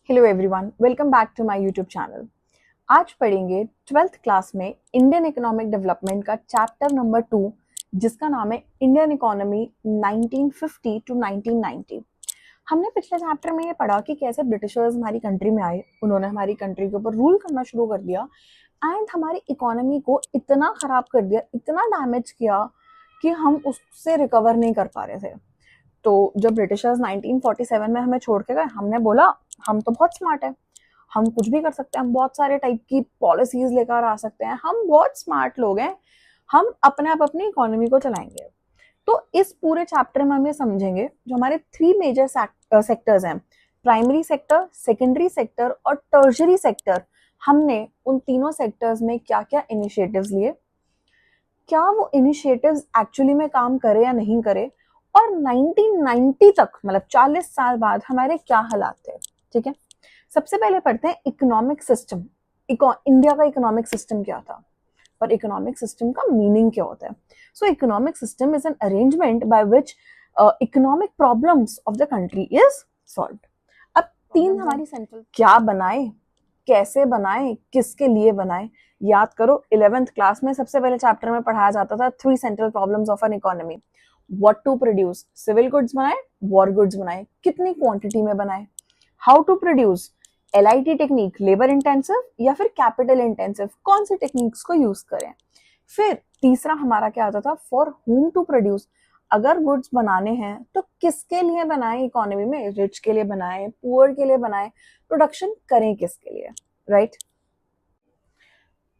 Hello everyone, welcome back to my YouTube channel. आज पढ़ेंगे 12th class में Indian economic development का chapter number 2 जिसका नाम है इंडियन इकोनॉमी 1950 टू 1990। हमने पिछले चैप्टर में ये पढ़ा कि कैसे ब्रिटिशर्स हमारी कंट्री में आए, उन्होंने हमारी कंट्री के ऊपर रूल करना शुरू कर दिया एंड हमारी इकोनॉमी को इतना खराब कर दिया, इतना डैमेज किया कि हम उससे रिकवर नहीं कर पा रहे थे। तो जब ब्रिटिशर्स 1947 में हमें छोड़ के गए, हमने बोला हम तो बहुत स्मार्ट है, हम कुछ भी कर सकते हैं, हम बहुत सारे टाइप की पॉलिसीज लेकर आ सकते हैं, हम बहुत स्मार्ट लोग हैं, हम अपने आप अपनी इकोनॉमी को चलाएंगे। तो इस पूरे चैप्टर में हम ये समझेंगे जो हमारे 3 मेजर सेक्टर्स हैं, प्राइमरी सेक्टर, सेकेंडरी सेक्टर और टर्शरी सेक्टर। हमने उन तीनों सेक्टर्स में क्या क्या इनिशिएटिव्स लिए, क्या वो इनिशिएटिव्स एक्चुअली में काम करे या नहीं करे, और 1990 तक मतलब 40 साल बाद हमारे क्या हालात थे। ठीक है, सबसे पहले पढ़ते हैं इकोनॉमिक सिस्टम। इंडिया का इकोनॉमिक सिस्टम क्या था और इकोनॉमिक सिस्टम का मीनिंग क्या होता है। सो economic system is an arrangement by which economic problems of the country is solved. अब तीन हमारी सेंट्रल क्या बनाए, कैसे बनाए, किसके लिए बनाए, याद करो 11th क्लास में सबसे पहले चैप्टर में पढ़ाया जाता था 3 central problems of an economy. What to produce, civil goods बनाए, वॉर गुड्स बनाए, कितनी क्वांटिटी में बनाए। How to produce, LIT technique, labour intensive या फिर कैपिटल इंटेंसिव, कौन सी टेक्निक्स को यूज करें। फिर तीसरा हमारा क्या आता था, फॉर हुम टू प्रोड्यूस, अगर गुड्स बनाने हैं तो किसके लिए बनाए, इकोनॉमी में रिच के लिए बनाए, पुअर के लिए बनाए, प्रोडक्शन करें किसके लिए, right.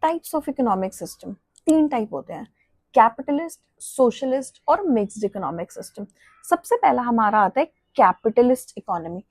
Types of economic system, 3 type होते हैं, कैपिटलिस्ट, सोशलिस्ट और मिक्स्ड इकोनॉमिक सिस्टम। सबसे पहला हमारा आता है कैपिटलिस्ट इकोनॉमी।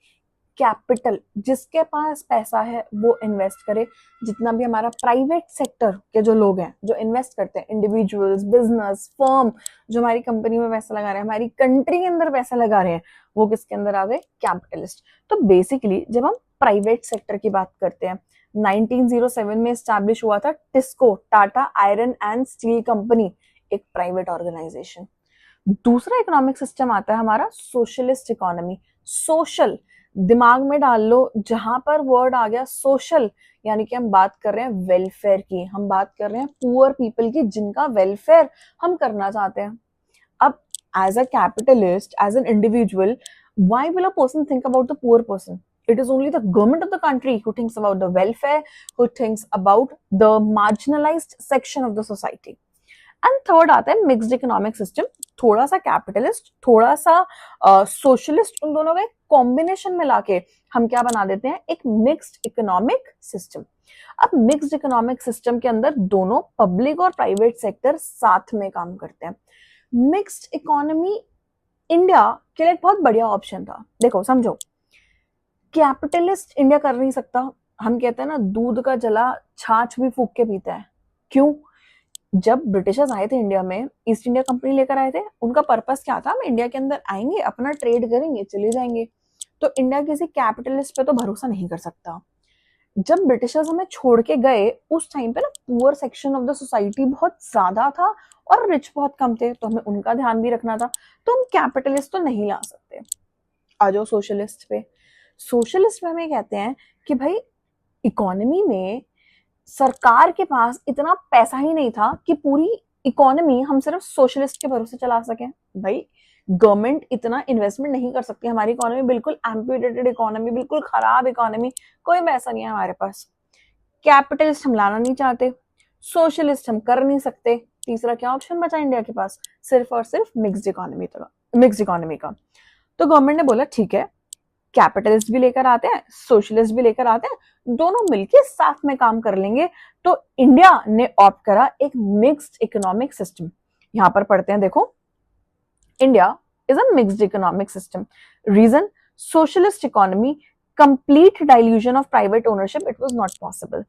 कैपिटल, जिसके पास पैसा है वो इन्वेस्ट करे। जितना भी हमारा प्राइवेट सेक्टर के जो लोग हैं जो इन्वेस्ट करते हैं, इंडिविजुअल्स, बिजनेस, फर्म, जो हमारी कंपनी में पैसा लगा रहे हैं, हमारी कंट्री के अंदर पैसा लगा रहे हैं, वो किसके अंदर आ गए, कैपिटलिस्ट। तो बेसिकली जब हम प्राइवेट सेक्टर की बात करते हैं, 1907 में स्टैब्लिश हुआ था TISCO, Tata iron and steel company, एक प्राइवेट ऑर्गेनाइजेशन। दूसरा इकोनॉमिक सिस्टम आता है हमारा सोशलिस्ट इकोनॉमी। सोशल, दिमाग में डाल लो, जहां पर वर्ड आ गया सोशल, यानी कि हम बात कर रहे हैं वेलफेयर की, हम बात कर रहे हैं पुअर पीपल की, जिनका वेलफेयर हम करना चाहते हैं। अब as a capitalist, as an individual, why will a person think about the poor person? It is only the government of the country who thinks about the welfare, who thinks about the marginalized section of the society. And third आता है mixed economic system, थोड़ा सा capitalist, थोड़ा सा socialist, उन दोनों का एक कॉम्बिनेशन में लाके हम क्या बना देते हैं, एक मिक्स्ड इकोनॉमिक सिस्टम। अब मिक्स्ड इकोनॉमिक सिस्टम के अंदर दोनों पब्लिक और प्राइवेट सेक्टर साथ में काम करते हैं। मिक्स्ड इकोनॉमी इंडिया के लिए एक बहुत बढ़िया ऑप्शन था। देखो समझो, कैपिटलिस्ट इंडिया कर नहीं सकता। हम कहते हैं ना, दूध का जला छाछ भी फूक के पीता है। क्यों? जब ब्रिटिशर्स आए थे इंडिया में, ईस्ट इंडिया कंपनी लेकर आए थे, उनका पर्पस क्या था, हम इंडिया के अंदर आएंगे, अपना ट्रेड करेंगे, चले जाएंगे। तो इंडिया किसी कैपिटलिस्ट पे तो भरोसा नहीं कर सकता। जब ब्रिटिशर्स हमें छोड़ के गए, उस टाइम पे ना poor section of the society बहुत ज्यादा था और रिच बहुत कम थे, तो हमें उनका ध्यान भी रखना था। तो हम कैपिटलिस्ट तो नहीं ला सकते। आ जाओ सोशलिस्ट पे। सोशलिस्ट में हमें कहते हैं कि भाई इकोनॉमी में सरकार के पास इतना पैसा ही नहीं था कि पूरी इकोनॉमी हम सिर्फ सोशलिस्ट के भरोसे चला सकें। भाई गवर्नमेंट इतना इन्वेस्टमेंट नहीं कर सकती, हमारी इकोनॉमी बिल्कुल एम्प्यूटेटेड इकोनॉमी, बिल्कुल खराब इकोनॉमी, कोई पैसा नहीं है हमारे पास। कैपिटलिस्ट हम लाना नहीं चाहते, सोशलिस्ट हम कर नहीं सकते। तीसरा क्या ऑप्शन बचा इंडिया के पास, सिर्फ और सिर्फ मिक्स्ड इकोनॉमी का। तो गवर्नमेंट ने बोला ठीक है, कैपिटलिस्ट भी लेकर आते हैं, सोशलिस्ट भी लेकर आते हैं, दोनों मिलके साथ में काम कर लेंगे। तो इंडिया ने ऑप्ट करा एक मिक्स्ड इकोनॉमिक सिस्टम। यहां पर पढ़ते हैं, देखो, India is a mixed economic system. Reason, socialist economy, complete dilution of private ownership, it was not possible.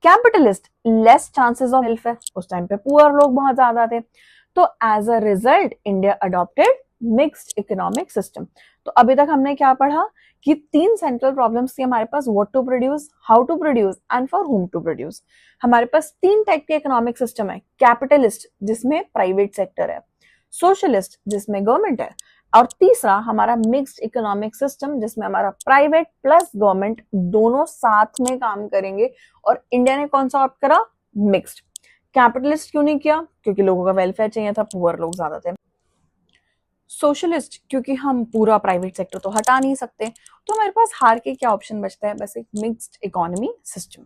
Capitalist, less chances of welfare, उस टाइम पे पुअर लोग बहुत ज्यादा थे। तो as a result India adopted mixed economic system. तो अभी तक हमने क्या पढ़ा कि 3 सेंट्रल प्रॉब्लम्स थी हमारे पास, what to produce, how to produce and for whom to produce. हमारे पास 3 टाइप के इकोनॉमिक सिस्टम है, कैपिटलिस्ट जिसमें प्राइवेट सेक्टर है, सोशलिस्ट जिसमें गवर्नमेंट है, और तीसरा हमारा मिक्स्ड इकोनॉमिक सिस्टम, जिसमें हमारा प्राइवेट प्लस गवर्नमेंट दोनों साथ में काम करेंगे। और इंडिया ने कौन सा ऑप्ट करा? मिक्स्ड। कैपिटलिस्ट क्यों नहीं किया? क्योंकि लोगों का वेलफेयर चाहिए था, पुअर लोग ज्यादा थे। सोशलिस्ट क्योंकि हम पूरा प्राइवेट सेक्टर तो हटा नहीं सकते, तो हमारे पास हार के क्या ऑप्शन बचता है? बस एक मिक्स्ड इकोनॉमी सिस्टम।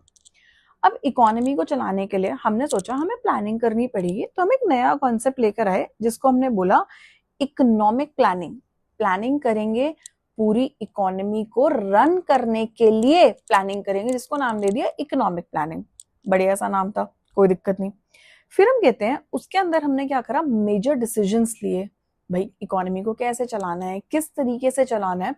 अब इकोनॉमी को चलाने के लिए हमने सोचा हमें प्लानिंग करनी पड़ेगी, तो हम एक नया कॉन्सेप्ट लेकर आए जिसको हमने बोला इकोनॉमिक प्लानिंग। प्लानिंग करेंगे, पूरी इकोनॉमी को रन करने के लिए प्लानिंग करेंगे, जिसको नाम दे दिया इकोनॉमिक प्लानिंग। बढ़िया सा नाम था, कोई दिक्कत नहीं। फिर हम कहते हैं उसके अंदर हमने क्या करा? मेजर डिसीजंस लिए, भाई इकोनॉमी को कैसे चलाना है, किस तरीके से चलाना है।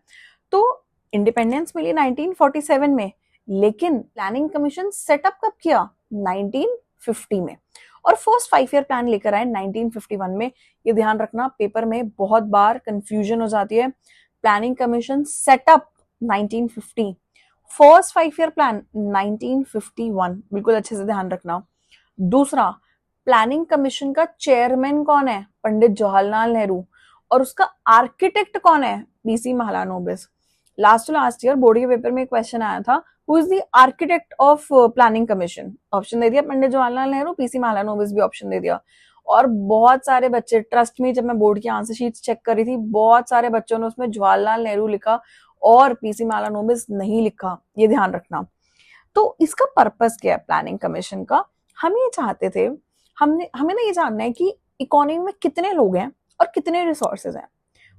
तो इंडिपेंडेंस मिली 1947 में, लेकिन प्लानिंग कमीशन सेटअप कब किया? 1950 में। और फर्स्ट 5 ईयर प्लान लेकर आए 1951 में। ये ध्यान रखना, पेपर में बहुत बार कंफ्यूजन हो जाती है। Planning commission setup 1950, first 5 year plan 1951, बिल्कुल अच्छे से ध्यान रखना। दूसरा, प्लानिंग कमीशन का चेयरमैन कौन है? पंडित जवाहरलाल नेहरू। और उसका आर्किटेक्ट कौन है? PC Mahalanobis. Last year board के पेपर में एक क्वेश्चन आया था, who is the architect of planning commission? Option दे दिया पंडित जवाहरलाल नेहरू, पीसी महालानोबिस भी ऑप्शन दे दिया। और बहुत सारे बच्चे, ट्रस्ट में, जब मैं बोर्ड की आंसर शीट चेक करी थी, बहुत सारे बच्चों ने उसमें जवाहरलाल नेहरू लिखा और पीसी महालानोबिस नहीं लिखा, ये ध्यान रखना। तो इसका पर्पस क्या है प्लानिंग कमीशन का? हम ये चाहते थे, हमें ना ये जानना है कि इकोनॉमी में कितने लोग हैं और कितने रिसोर्सेज हैं।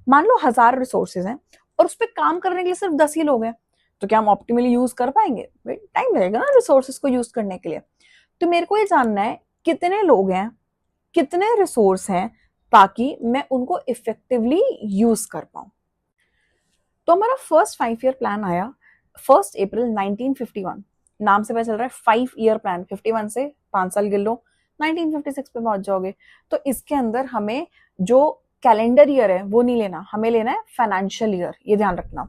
मान लो 1000 रिसोर्सेज हैं और उस पर काम करने के लिए सिर्फ 10 ही लोग हैं, तो क्या हम ऑप्टिमली यूज कर पाएंगे? टाइम लगेगा ना रिसोर्सेज को यूज करने के लिए। तो मेरे को ये जानना है कितने लोग हैं, कितने रिसोर्स हैं, ताकि मैं उनको इफेक्टिवली यूज कर पाऊं। तो हमारा फर्स्ट 5 ईयर प्लान आया 1 अप्रैल 1951। नाम से पता चल रहा है 5 ईयर प्लान, 51 से 5 साल गिन लो, 1956 पे पहुंच जाओगे। तो इसके अंदर हमें जो कैलेंडर ईयर है वो नहीं लेना, हमें लेना है फाइनेंशियल ईयर, ये ध्यान रखना।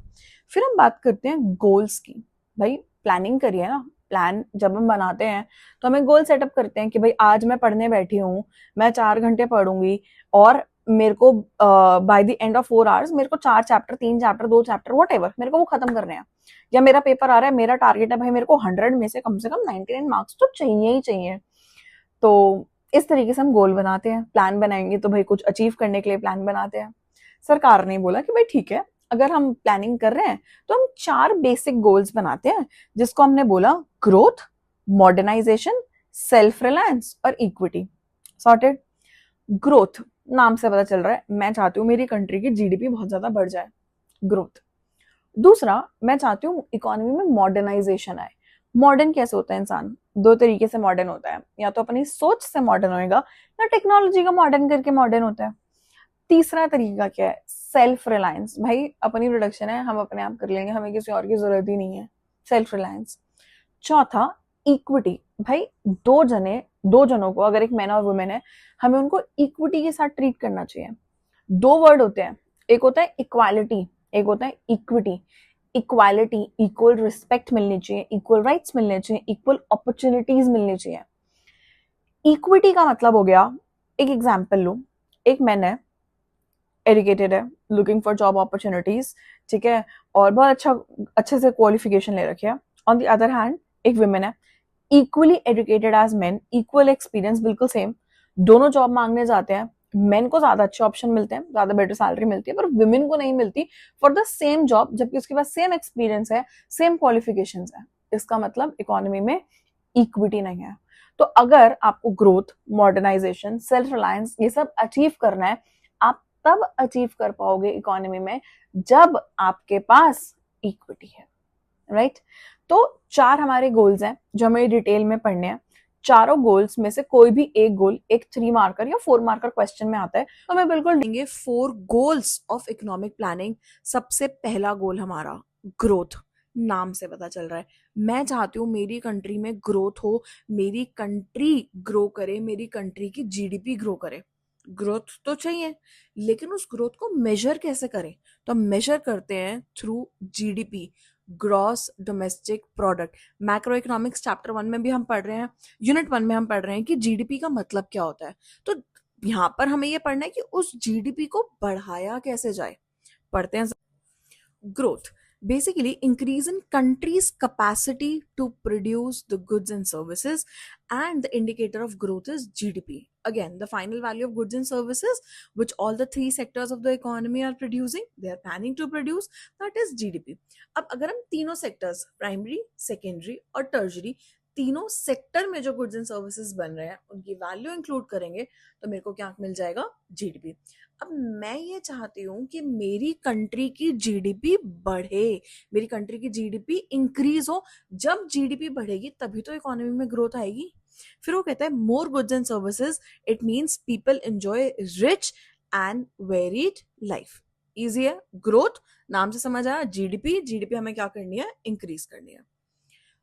फिर हम बात करते हैं गोल्स की। भाई प्लानिंग करिए ना, प्लान जब हम बनाते हैं तो हमें गोल सेटअप करते हैं कि भाई आज मैं पढ़ने बैठी हूँ, मैं 4 घंटे पढ़ूंगी और मेरे को by the end of 4 hours मेरे को 4 चैप्टर, 3 चैप्टर, 2 चैप्टर, व्हाटएवर मेरे को वो खत्म करने हैं। या मेरा पेपर आ रहा है, मेरा टारगेट है भाई मेरे को 100 में से कम 99 मार्क्स तो चाहिए ही चाहिए। तो इस तरीके से हम गोल बनाते हैं। प्लान बनाएंगे तो भाई कुछ अचीव करने के लिए प्लान बनाते हैं। सरकार ने बोला कि भाई ठीक है, अगर हम प्लानिंग कर रहे हैं तो हम 4 बेसिक गोल्स बनाते हैं, जिसको हमने बोला ग्रोथ, मॉडर्नाइजेशन, सेल्फ रिलायंस और इक्विटी। सॉर्टेड। ग्रोथ, नाम से पता चल रहा है मैं चाहती हूँ मेरी कंट्री की जीडीपी बहुत ज्यादा बढ़ जाए, ग्रोथ। दूसरा, मैं चाहती हूँ इकोनॉमी में मॉडर्नाइजेशन आए। मॉडर्न कैसे होता है इंसान? 2 तरीके से मॉडर्न होता है, या तो अपनी सोच से मॉडर्न होएगा या टेक्नोलॉजी का मॉडर्न करके मॉडर्न होता है। तीसरा तरीका क्या है? Self reliance. भाई अपनी प्रोडक्शन है, हम अपने आप कर लेंगे, हमें किसी और की जरूरत ही नहीं है, सेल्फ रिलायंस। चौथा, इक्विटी। भाई दो जनों को, अगर एक मैन और वुमेन है, हमें उनको इक्विटी के साथ ट्रीट करना चाहिए। 2 वर्ड होते हैं, एक होता है इक्वालिटी, एक होता है इक्विटी। इक्वालिटी, इक्वल रिस्पेक्ट मिलनी चाहिए, इक्वल राइट्स मिलने चाहिए, इक्वल अपॉर्चुनिटीज मिलनी चाहिए। इक्विटी का मतलब हो गया, एक एग्जाम्पल लो, एक मैन है, एजुकेटेड है, लुकिंग फॉर जॉब अपॉर्चुनिटीज, ठीक है, और बहुत अच्छे से क्वालिफिकेशन ले रखी है। ऑन द अदर हैंड एक वुमेन है, equally educated as men, equal experience, बिल्कुल सेम, दोनों जॉब मांगने जाते हैं। मेन को ज्यादा अच्छे ऑप्शन मिलते हैं, ज्यादा बेटर सैलरी मिलती है, पर वुमेन को नहीं मिलती फॉर द सेम जॉब, जबकि उसके पास सेम एक्सपीरियंस है, सेम क्वालिफिकेशंस है। इसका मतलब इकोनॉमी में इक्विटी नहीं है। तो अगर आपको ग्रोथ, मॉडर्नाइजेशन, सेल्फ रिलायंस ये सब अचीव करना है, आप तब अचीव कर पाओगे इकोनॉमी में जब आपके पास इक्विटी है, राइट? तो 4 हमारे गोल्स हैं जो हमें डिटेल में पढ़ने हैं। चारों गोल्स में से कोई भी एक गोल एक 3 मार्कर या 4 मार्कर क्वेश्चन में आता है, तो हमें बिल्कुल देंगे 4 गोल्स ऑफ इकोनॉमिक प्लानिंग। सबसे पहला गोल हमारा ग्रोथ, नाम से पता चल रहा है मैं चाहती हूँ मेरी कंट्री में ग्रोथ हो, मेरी कंट्री ग्रो करे, मेरी कंट्री की जीडीपी ग्रो करे। ग्रोथ तो चाहिए, लेकिन उस ग्रोथ को मेजर कैसे करें? तो हम मेजर करते हैं through GDP, gross domestic product. Macro economics chapter 1 में भी हम पढ़ रहे हैं, यूनिट 1 में हम पढ़ रहे हैं कि जीडीपी का मतलब क्या होता है। तो यहाँ पर हमें ये पढ़ना है कि उस जीडीपी को बढ़ाया कैसे जाए। पढ़ते हैं। Growth basically increase in country's capacity to produce the goods and services, and the indicator of growth is GDP. Again, the final value of goods and services which all the three sectors of the economy are producing, they are planning to produce, that is GDP. अब अगर हम तीनों sectors primary, secondary और टर्जरी, तीनों sector में जो goods and services बन रहे हैं उनकी वैल्यू इंक्लूड करेंगे तो मेरे को क्या मिल जाएगा? जीडीपी। अब मैं ये चाहती हूँ कि मेरी कंट्री की जीडीपी बढ़े, मेरी कंट्री की जीडीपी इंक्रीज हो। जब जीडीपी बढ़ेगी तभी तो इकोनॉमी में ग्रोथ आएगी। फिर वो कहता है more goods and services, it means people enjoy rich and varied life. Easy है, ग्रोथ नाम से समझ आया। जीडीपी, जीडीपी हमें क्या करनी है? इंक्रीज करनी है।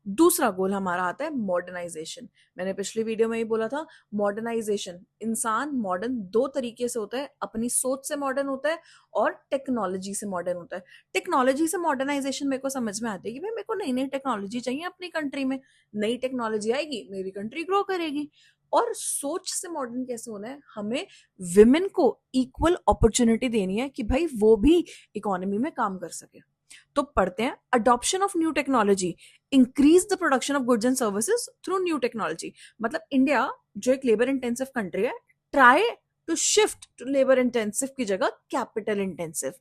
दूसरा गोल हमारा आता है मॉडर्नाइजेशन। मैंने पिछली वीडियो में ही बोला था, मॉडर्नाइजेशन, इंसान मॉडर्न दो तरीके से होता है, अपनी सोच से मॉडर्न होता है और टेक्नोलॉजी से मॉडर्न होता है। टेक्नोलॉजी से मॉडर्नाइजेशन मेरे को समझ में आती है कि भाई मेरे को नई नई टेक्नोलॉजी चाहिए अपनी कंट्री में, नई टेक्नोलॉजी आएगी मेरी कंट्री ग्रो करेगी। और सोच से मॉडर्न कैसे होना है? हमें विमेन को इक्वल अपॉर्चुनिटी देनी है कि भाई वो भी इकोनॉमी में काम कर सके। तो पढ़ते हैं, adoption of new technology increase the production of goods and services through new technology. मतलब इंडिया जो एक लेबर इंटेंसिव कंट्री है, try to shift to labour intensive की जगह कैपिटल इंटेंसिव,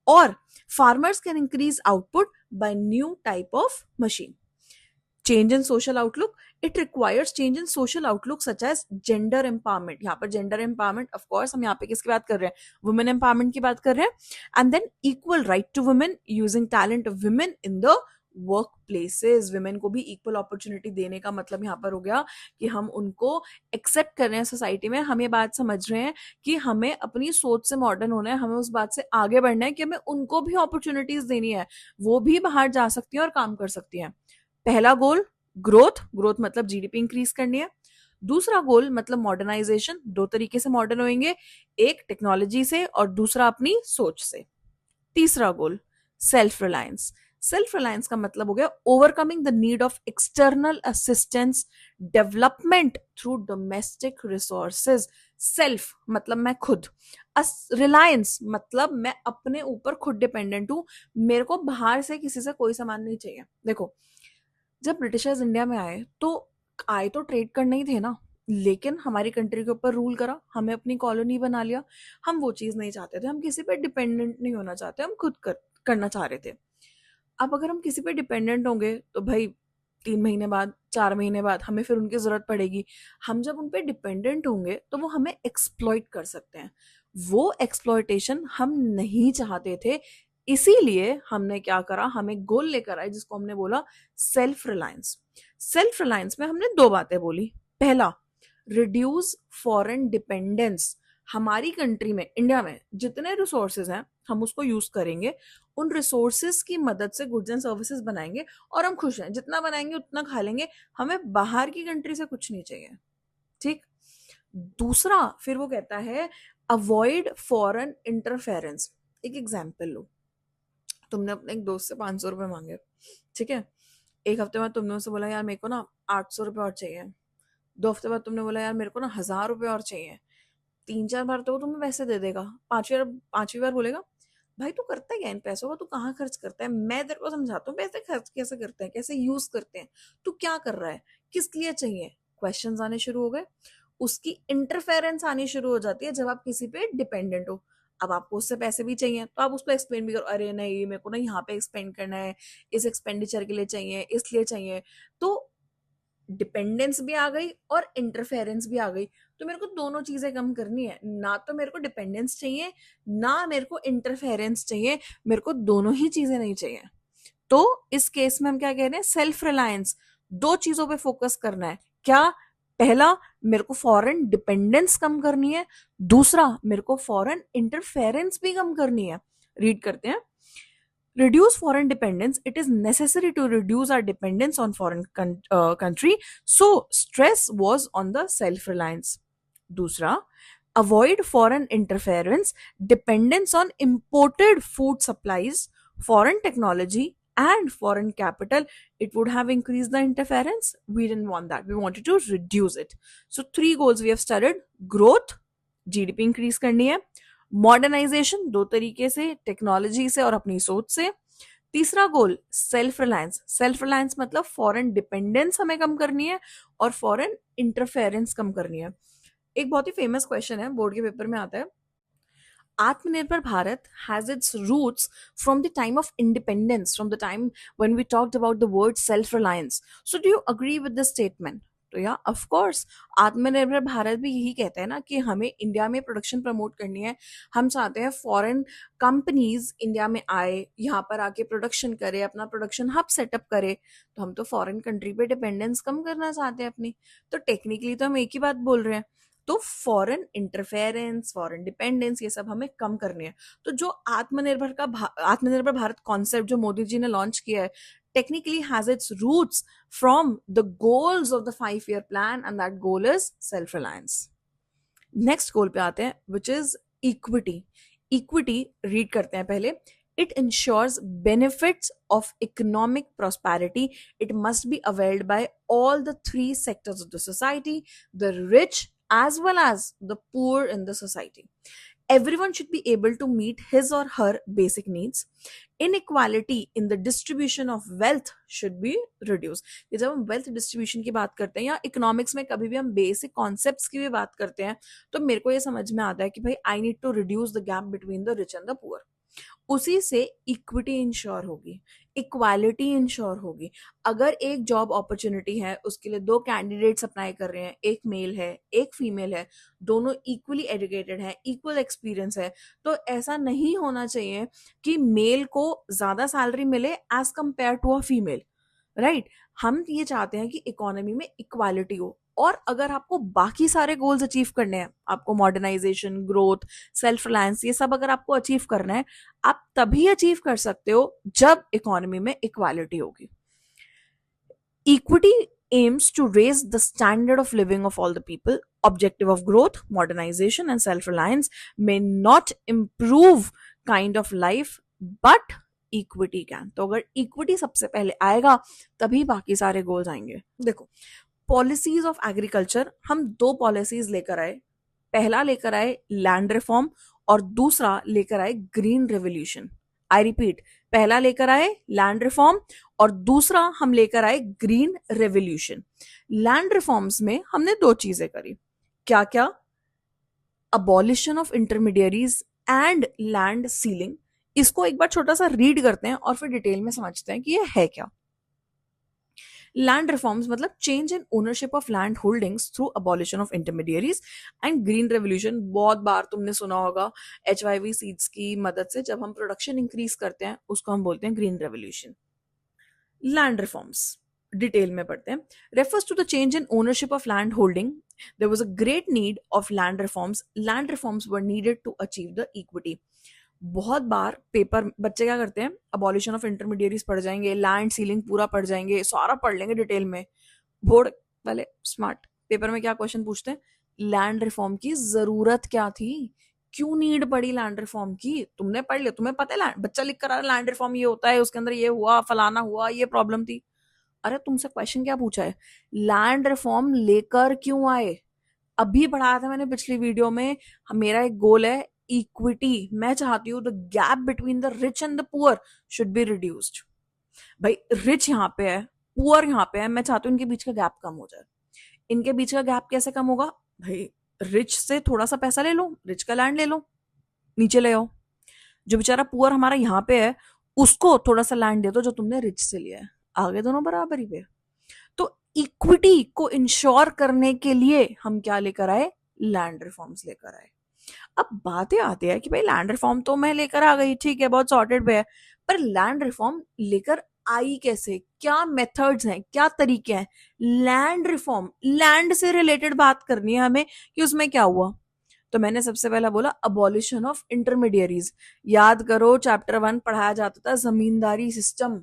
और farmers can increase output by new type of machine. Change in social outlook, it requires change in social outlook such as gender empowerment. यहाँ पर gender empowerment, of course हम यहाँ पे किसकी बात कर रहे हैं? वुमेन एम्पावरमेंट की बात कर रहे हैं। And then equal right to women using talent of women in the work places. Women को भी इक्वल अपॉर्चुनिटी देने का मतलब यहाँ पर हो गया कि हम उनको एक्सेप्ट कर रहे हैं सोसाइटी में। हम ये बात समझ रहे हैं कि हमें अपनी सोच से मॉडर्न होना है, हमें उस बात से आगे बढ़ना है कि हमें उनको भी अपॉर्चुनिटीज देनी है, वो भी बाहर जा सकती हैं और काम कर सकती हैं। पहला गोल ग्रोथ, ग्रोथ मतलब जीडीपी इंक्रीज करनी है। दूसरा गोल मतलब मॉडर्नाइजेशन, दो तरीके से मॉडर्न होंगे, एक टेक्नोलॉजी से और दूसरा अपनी सोच से। तीसरा गोल सेल्फ रिलायंस। सेल्फ रिलायंस का मतलब हो गया overcoming the need of external assistance development through domestic resources. Self मतलब मैं खुद, रिलायंस मतलब मैं अपने ऊपर खुद डिपेंडेंट हूं, मेरे को बाहर से किसी से कोई सामान नहीं चाहिए। देखो, जब ब्रिटिशर्स इंडिया में आए तो ट्रेड करने ही थे ना, लेकिन हमारी कंट्री के ऊपर रूल करा, हमें अपनी कॉलोनी बना लिया। हम वो चीज नहीं चाहते थे, हम किसी पे डिपेंडेंट नहीं होना चाहते, हम खुद करना चाह रहे थे। अब अगर हम किसी पे डिपेंडेंट होंगे तो भाई 3 महीने बाद, 4 महीने बाद हमें फिर उनकी जरूरत पड़ेगी। हम जब उन पे डिपेंडेंट होंगे तो वो हमें एक्सप्लॉइट कर सकते हैं। वो एक्सप्लॉइटेशन हम नहीं चाहते थे, इसीलिए हमने क्या करा, हमें गोल लेकर आए जिसको हमने बोला सेल्फ रिलायंस। सेल्फ रिलायंस में हमने दो बातें बोली। पहला, रिड्यूस फॉरेन डिपेंडेंस। हमारी कंट्री में, इंडिया में जितने रिसोर्सेज हैं हम उसको यूज करेंगे, उन रिसोर्सेज की मदद से गुड्स एंड सर्विसेज बनाएंगे और हम खुश हैं। जितना बनाएंगे उतना खा लेंगे, हमें बाहर की कंट्री से कुछ नहीं चाहिए। ठीक। दूसरा, फिर वो कहता है अवॉइड फॉरेन इंटरफेरेंस। एक एग्जाम्पल लो, तुमने अपने एक दोस्त से 500 रुपए मांगे, ठीक है। एक हफ्ते बाद तुमने उससे बोला यार मेरे को ना 800 रुपए और चाहिए। 2 हफ्ते बाद तुमने बोला यार मेरे को ना 1000 रुपए और चाहिए। 3-4 बार तो वो तुम्हें पैसे दे देगा, पांचवी बार बोलेगा भाई तू करता है क्या इन पैसों का, तू कहाँ खर्च करता है, मैं तेरे को समझाता हूँ पैसे खर्च कैसे करते हैं, कैसे यूज करते हैं, तू क्या कर रहा है, किस लिए चाहिए। क्वेश्चंस आने शुरू हो गए, उसकी इंटरफेरेंस आनी शुरू हो जाती है जब आप किसी पे डिपेंडेंट हो। अब आपको उससे पैसे भी चाहिए तो आप उसको एक्सप्लेन भी करो, अरे नहीं मेरे को ना यहाँ पे एक्सपेंड करना है, इस एक्सपेंडिचर के लिए चाहिए, इसलिए चाहिए। तो डिपेंडेंस भी आ गई और इंटरफेरेंस भी आ गई। तो मेरे को दोनों चीजें कम करनी है, ना तो मेरे को डिपेंडेंस चाहिए ना मेरे को इंटरफेरेंस चाहिए, मेरे को दोनों ही चीजें नहीं चाहिए। तो इस केस में हम क्या कह रहे हैं, सेल्फ रिलायंस, दो चीजों पे फोकस करना है। क्या? पहला, मेरे को फॉरेन डिपेंडेंस कम करनी है। दूसरा, मेरे को फॉरेन इंटरफेरेंस भी कम करनी है। रीड करते हैं, reduce foreign dependence, it is necessary to reduce our dependence on foreign country, so stress was on the self reliance. Dusra, avoid foreign interference, dependence on imported food supplies, foreign technology and foreign capital, it would have increased the interference. We didn't want that, we wanted to reduce it. So 3 goals we have studied: growth, GDP increase करनी है। Modernisation, दो तरीके से, technology से और अपनी सोच से। तीसरा गोल सेल्फ रिलायंस। सेल्फ रिलायंस मतलब फॉरेन डिपेंडेंस हमें कम करनी है और फॉरेन इंटरफेरेंस कम करनी है। एक बहुत ही फेमस क्वेश्चन है, बोर्ड के पेपर में आता है, Atmanirbhar Bharat has its roots from the time of independence, from the time when we talked about the word self-reliance. So do you agree with this statement? तो या of course आत्मनिर्भर भारत भी यही कहता है ना कि हमें इंडिया में प्रोडक्शन प्रमोट करनी है। हम चाहते हैं फॉरेन कंपनीज इंडिया में आए, यहाँ पर आके प्रोडक्शन करे, अपना प्रोडक्शन हब सेटअप करे। तो हम तो फॉरेन कंट्री पे डिपेंडेंस कम करना चाहते हैं अपनी। तो टेक्निकली तो हम एक ही बात बोल रहे हैं। तो फॉरेन इंटरफेरेंस, फॉरेन डिपेंडेंस, ये सब हमें कम करनी है। तो जो आत्मनिर्भर भारत कॉन्सेप्ट जो मोदी जी ने लॉन्च किया है, technically has its roots from the goals of the 5-year plan, and that goal is self-reliance. Next goal पे आते हैं, which is equity. Equity read करते हैं पहले. It ensures benefits of economic prosperity. It must be availed by all the three sectors of the society, the rich as well as the poor in the society. Everyone should be able to meet his or her basic needs. Inequality in the distribution of wealth should be reduced. ये जब हम wealth distribution की बात करते हैं या economics में कभी भी हम बेसिक कॉन्सेप्ट्स की भी बात करते हैं, तो मेरे को ये समझ में आता है कि भाई I need to reduce the gap between the rich and the poor. उसी से इक्विटी इंश्योर होगी, इक्वालिटी इंश्योर होगी। अगर एक जॉब अपॉर्चुनिटी है, उसके लिए दो कैंडिडेट्स अप्लाई कर रहे हैं, एक मेल है एक फीमेल है, दोनों इक्वली एजुकेटेड हैं, इक्वल एक्सपीरियंस है, तो ऐसा नहीं होना चाहिए कि मेल को ज्यादा सैलरी मिले as compare to a female, right. हम ये चाहते हैं कि इकोनॉमी में इक्वालिटी हो। और अगर आपको बाकी सारे गोल्स अचीव करने हैं, आपको मॉडर्नाइजेशन, ग्रोथ, सेल्फ रिलायंस, ये सब अगर आपको अचीव करना है, आप तभी अचीव कर सकते हो जब इकोनॉमी में इक्वालिटी होगी। Equity aims to raise the standard of living of all the people. Objective of growth, modernization and self-reliance may not improve kind of life, but equity can. तो अगर equity सबसे पहले आएगा तभी बाकी सारे गोल्स आएंगे। देखो, पॉलिसीज ऑफ एग्रीकल्चर, हम दो पॉलिसीज लेकर आए। पहला लेकर आए लैंड रिफॉर्म और दूसरा लेकर आए ग्रीन रेवोल्यूशन। आई रिपीट, पहला लेकर आए लैंड रिफॉर्म और दूसरा हम लेकर आए ग्रीन रेवोल्यूशन। लैंड रिफॉर्म्स में हमने दो चीजें करी। क्या क्या? Abolition of intermediaries and land ceiling. इसको एक बार छोटा सा रीड करते हैं और फिर डिटेल में समझते हैं कि ये है क्या। लैंड रिफॉर्म्स मतलब change in ownership of land holdings through abolition of intermediaries. And green revolution, बहुत बार तुमने सुना होगा, HYV सीड्स की मदद से जब हम प्रोडक्शन इंक्रीज करते हैं उसको हम बोलते हैं green revolution. Land reforms detail में पढ़ते हैं। Refers to the change in ownership of land holding. There was a great need of land reforms. Land reforms were needed to achieve the equity. बहुत बार पेपर बच्चे क्या करते हैं, abolition of intermediaries पढ़ जाएंगे, लैंड सीलिंग पूरा पढ़ जाएंगे, सारा पढ़ लेंगे डिटेल में। बोर्ड वाले स्मार्ट पेपर में क्या क्वेश्चन पूछते हैं, लैंड रिफॉर्म की जरूरत क्या थी, क्यों नीड पड़ी लैंड रिफॉर्म की। तुमने पढ़ लिया, तुम्हें पता है, बच्चा लिख कर आ रहा है लैंड रिफॉर्म ये होता है, उसके अंदर ये हुआ, फलाना हुआ, ये प्रॉब्लम थी। अरे तुमसे क्वेश्चन क्या पूछा है, लैंड रिफॉर्म लेकर क्यों आए। अभी पढ़ाया था मैंने पिछली वीडियो में, मेरा एक गोल है इक्विटी। मैं चाहती हूँ the gap between the rich and the poor should be reduced. भाई रिच यहाँ पे है, पुअर यहाँ पे है, मैं चाहती हूँ इनके बीच का गैप कम हो जाए। इनके बीच का गैप कैसे कम होगा? भाई रिच से थोड़ा सा पैसा ले लो, रिच का लैंड ले लो, नीचे ले आओ। जो बेचारा पुअर हमारा यहाँ पे है उसको थोड़ा सा लैंड दे दो जो तुमने रिच से लिया है, आगे दोनों बराबर ही पे। तो इक्विटी को इंश्योर करने के लिए हम क्या लेकर आए, लैंड रिफॉर्म्स लेकर आए। अब बातें आती है कि भाई लैंड रिफॉर्म तो मैं लेकर आ गई, ठीक है, बहुत सॉर्टेड पे है, पर लैंड रिफॉर्म लेकर आई कैसे, क्या मेथड्स हैं, क्या तरीके हैं। लैंड रिफॉर्म, लैंड से रिलेटेड बात करनी है हमें कि उसमें क्या हुआ। तो मैंने सबसे पहला बोला अबॉलिशन ऑफ इंटरमीडियरीज। याद करो चैप्टर 1 पढ़ाया जाता था जमींदारी सिस्टम।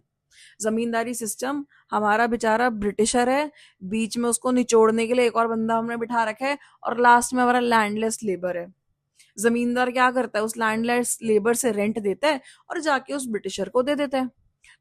जमींदारी सिस्टम, हमारा बेचारा ब्रिटिशर है, बीच में उसको निचोड़ने के लिए एक और बंदा हमने बिठा रखा है, और लास्ट में हमारा लैंडलेस लेबर है। जमींदार क्या करता है, उस लैंडलेस लेबर से रेंट देता है और जाके उस ब्रिटिशर को दे देता है।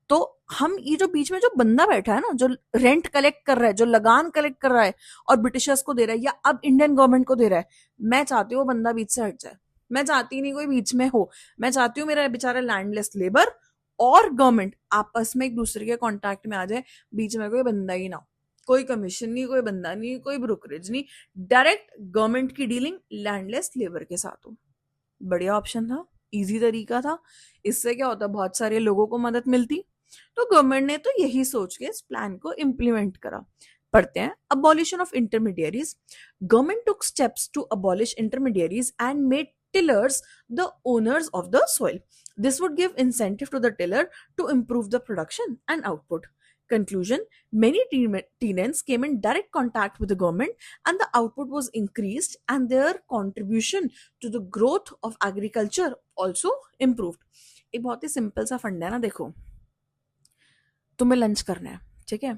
तो हम ये जो बीच में जो बंदा बैठा है ना, जो रेंट कलेक्ट कर रहा है, जो लगान कलेक्ट कर रहा है और ब्रिटिशर्स को दे रहा है या अब इंडियन गवर्नमेंट को दे रहा है, मैं चाहती हूँ वो बंदा बीच से हट जाए। मैं चाहती नहीं कोई बीच में हो। मैं चाहती हूँ मेरा बेचारा लैंडलेस लेबर और गवर्नमेंट आपस में एक दूसरे के कॉन्टैक्ट में आ जाए, बीच में कोई बंदा ही ना हो, कोई कमीशन नहीं, कोई बंदा नहीं, कोई ब्रोकरेज नहीं, डायरेक्ट गवर्नमेंट की डीलिंग लैंडलेस लेबर के साथ हो। बढ़िया ऑप्शन था, इजी तरीका था। इससे क्या होता, बहुत सारे लोगों को मदद मिलती। तो गवर्नमेंट ने तो यही सोच के इस प्लान को इम्प्लीमेंट करा। पढ़ते हैं, abolition of intermediaries. Government took steps to abolish intermediaries and made tillers the owners of the soil. This would give incentive to the tiller to improve the production and output. Conclusion: many tenants came in direct contact with the government and the output was increased and their contribution to the growth of agriculture also improved. एक बहुत ही simple सा fund है ना। देखो, तुम्हें lunch करना है, ठीक है,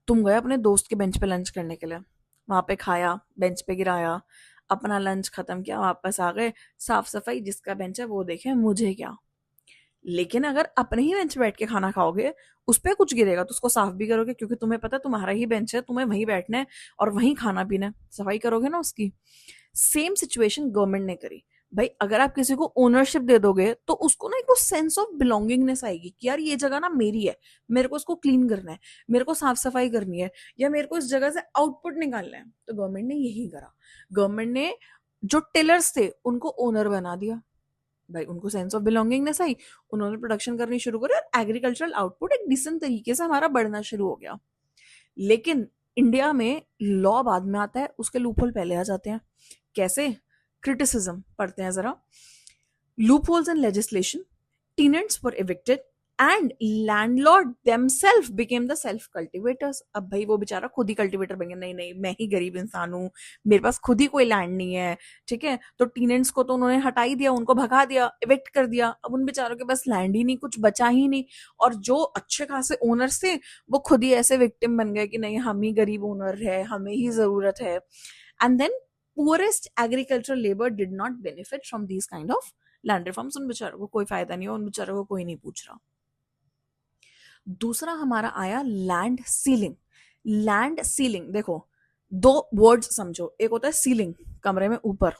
तुम गए अपने दोस्त के बेंच पे लंच करने के लिए, वहां पे खाया, बेंच पे गिराया, अपना लंच खत्म किया, वापस आ गए, साफ सफाई जिसका बेंच है वो देखे, मुझे क्या। लेकिन अगर अपने ही बेंच पे बैठ के खाना खाओगे, उस पर कुछ गिरेगा तो उसको साफ भी करोगे, क्योंकि तुम्हें पता है तुम्हारा ही बेंच है, तुम्हें वहीं बैठना है और वहीं खाना पीना है, सफाई करोगे ना उसकी। सेम सिचुएशन गवर्नमेंट ने करी। भाई अगर आप किसी को ओनरशिप दे दोगे तो उसको ना एक वो सेंस ऑफ बिलोंगिंगनेस आएगी कि यार ये जगह ना मेरी है, मेरे को इसको क्लीन करना है, मेरे को साफ सफाई करनी है, या मेरे को इस जगह से आउटपुट निकालना है। तो गवर्नमेंट ने यही करा। गवर्नमेंट ने जो टेलर्स थे उनको ओनर बना दिया। भाई उनको सेंस ऑफ बिलोंगिंगनेस आई, उन्होंने प्रोडक्शन करनी शुरू करी और एग्रीकल्चरल आउटपुट एक डिसेंट तरीके से हमारा बढ़ना शुरू हो गया। लेकिन इंडिया में लॉ बाद में आता है, उसके लूपहोल पहले आ जाते हैं। कैसे? क्रिटिसिज्म पढ़ते हैं जरा। Loopholes in legislation, tenants were evicted and landlord themselves became the self cultivators. अब भाई वो बेचारा खुद ही कल्टिवेटर बन गया, नहीं नहीं मैं ही गरीब इंसान हूँ, मेरे पास खुद ही कोई लैंड नहीं है, ठीक है, तो टेनेंट्स को तो उन्होंने हटा ही दिया, उनको भगा दिया, इविक्ट कर दिया। अब उन बेचारों के पास लैंड ही नहीं, कुछ बचा ही नहीं, और जो अच्छे खासे ओनर्स थे वो खुद ही ऐसे विक्टिम बन गए कि नहीं हम ही गरीब ओनर है, हमें ही जरूरत है। And then poorest agricultural labor did not benefit from these kind of land reforms. उन बेचारों को कोई फायदा नहीं हो, उन बेचारों को कोई नहीं पूछ रहा। दूसरा हमारा आया लैंड सीलिंग। लैंड सीलिंग देखो, दो वर्ड्स समझो, एक होता है सीलिंग कमरे में ऊपर,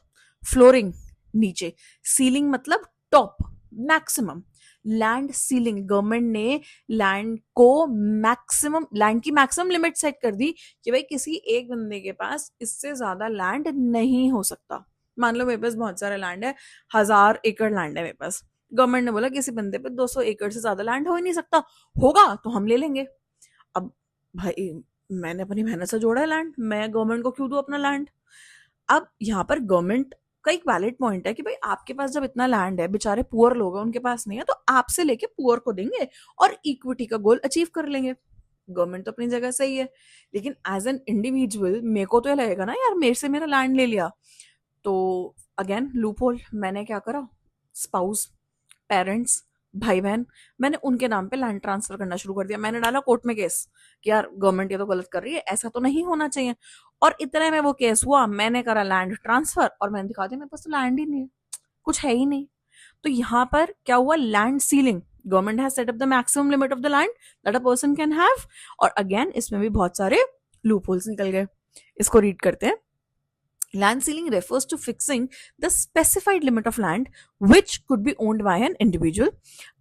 फ्लोरिंग नीचे, सीलिंग मतलब top, maximum. Land ceiling, government ने लैंड को मैक्सिमम, लैंड की मैक्सिमम लिमिट सेट कर दी कि भाई किसी एक बंदे के पास इससे ज्यादा लैंड नहीं हो सकता। मान लो मेरे पास बहुत सारा लैंड है, 1000 एकड़ लैंड है मेरे पास, गवर्नमेंट ने बोला किसी बंदे पे 200 एकड़ से ज्यादा लैंड हो ही नहीं सकता, होगा तो हम ले लेंगे। अब भाई मैंने अपनी मेहनत से जोड़ा है लैंड, मैं गवर्नमेंट को क्यों दूं अपना लैंड। अब यहाँ पर गवर्नमेंट का एक वैलिड पॉइंट है कि भाई आपके पास जब इतना लैंड है, बेचारे पुअर लोग हैं उनके पास नहीं है, तो आपसे लेके पुअर को देंगे और इक्विटी का गोल अचीव कर लेंगे। गवर्नमेंट तो अपनी जगह सही है, लेकिन एज एन इंडिविजुअल मेरे को तो ये लगेगा ना यार मेरे से मेरा लैंड ले लिया। तो अगेन लूप होल, मैंने क्या करा, स्पाउस, पेरेंट्स, भाई बहन, मैंने उनके नाम पे लैंड ट्रांसफर करना शुरू कर दिया। मैंने डाला कोर्ट में केस कि यार गवर्नमेंट ये तो गलत कर रही है, ऐसा तो नहीं होना चाहिए। और इतने में वो केस हुआ, मैंने करा लैंड ट्रांसफर और मैंने दिखा दिया मेरे पास तो लैंड ही नहीं है, कुछ है ही नहीं। तो यहाँ पर क्या हुआ, land ceiling. Government has set up the maximum limit of the land that a person can have. और अगेन इसमें भी बहुत सारे लूप होल्स निकल गए। इसको रीड करते हैं। Land ceiling refers to fixing the specified limit of land which could be owned by an individual.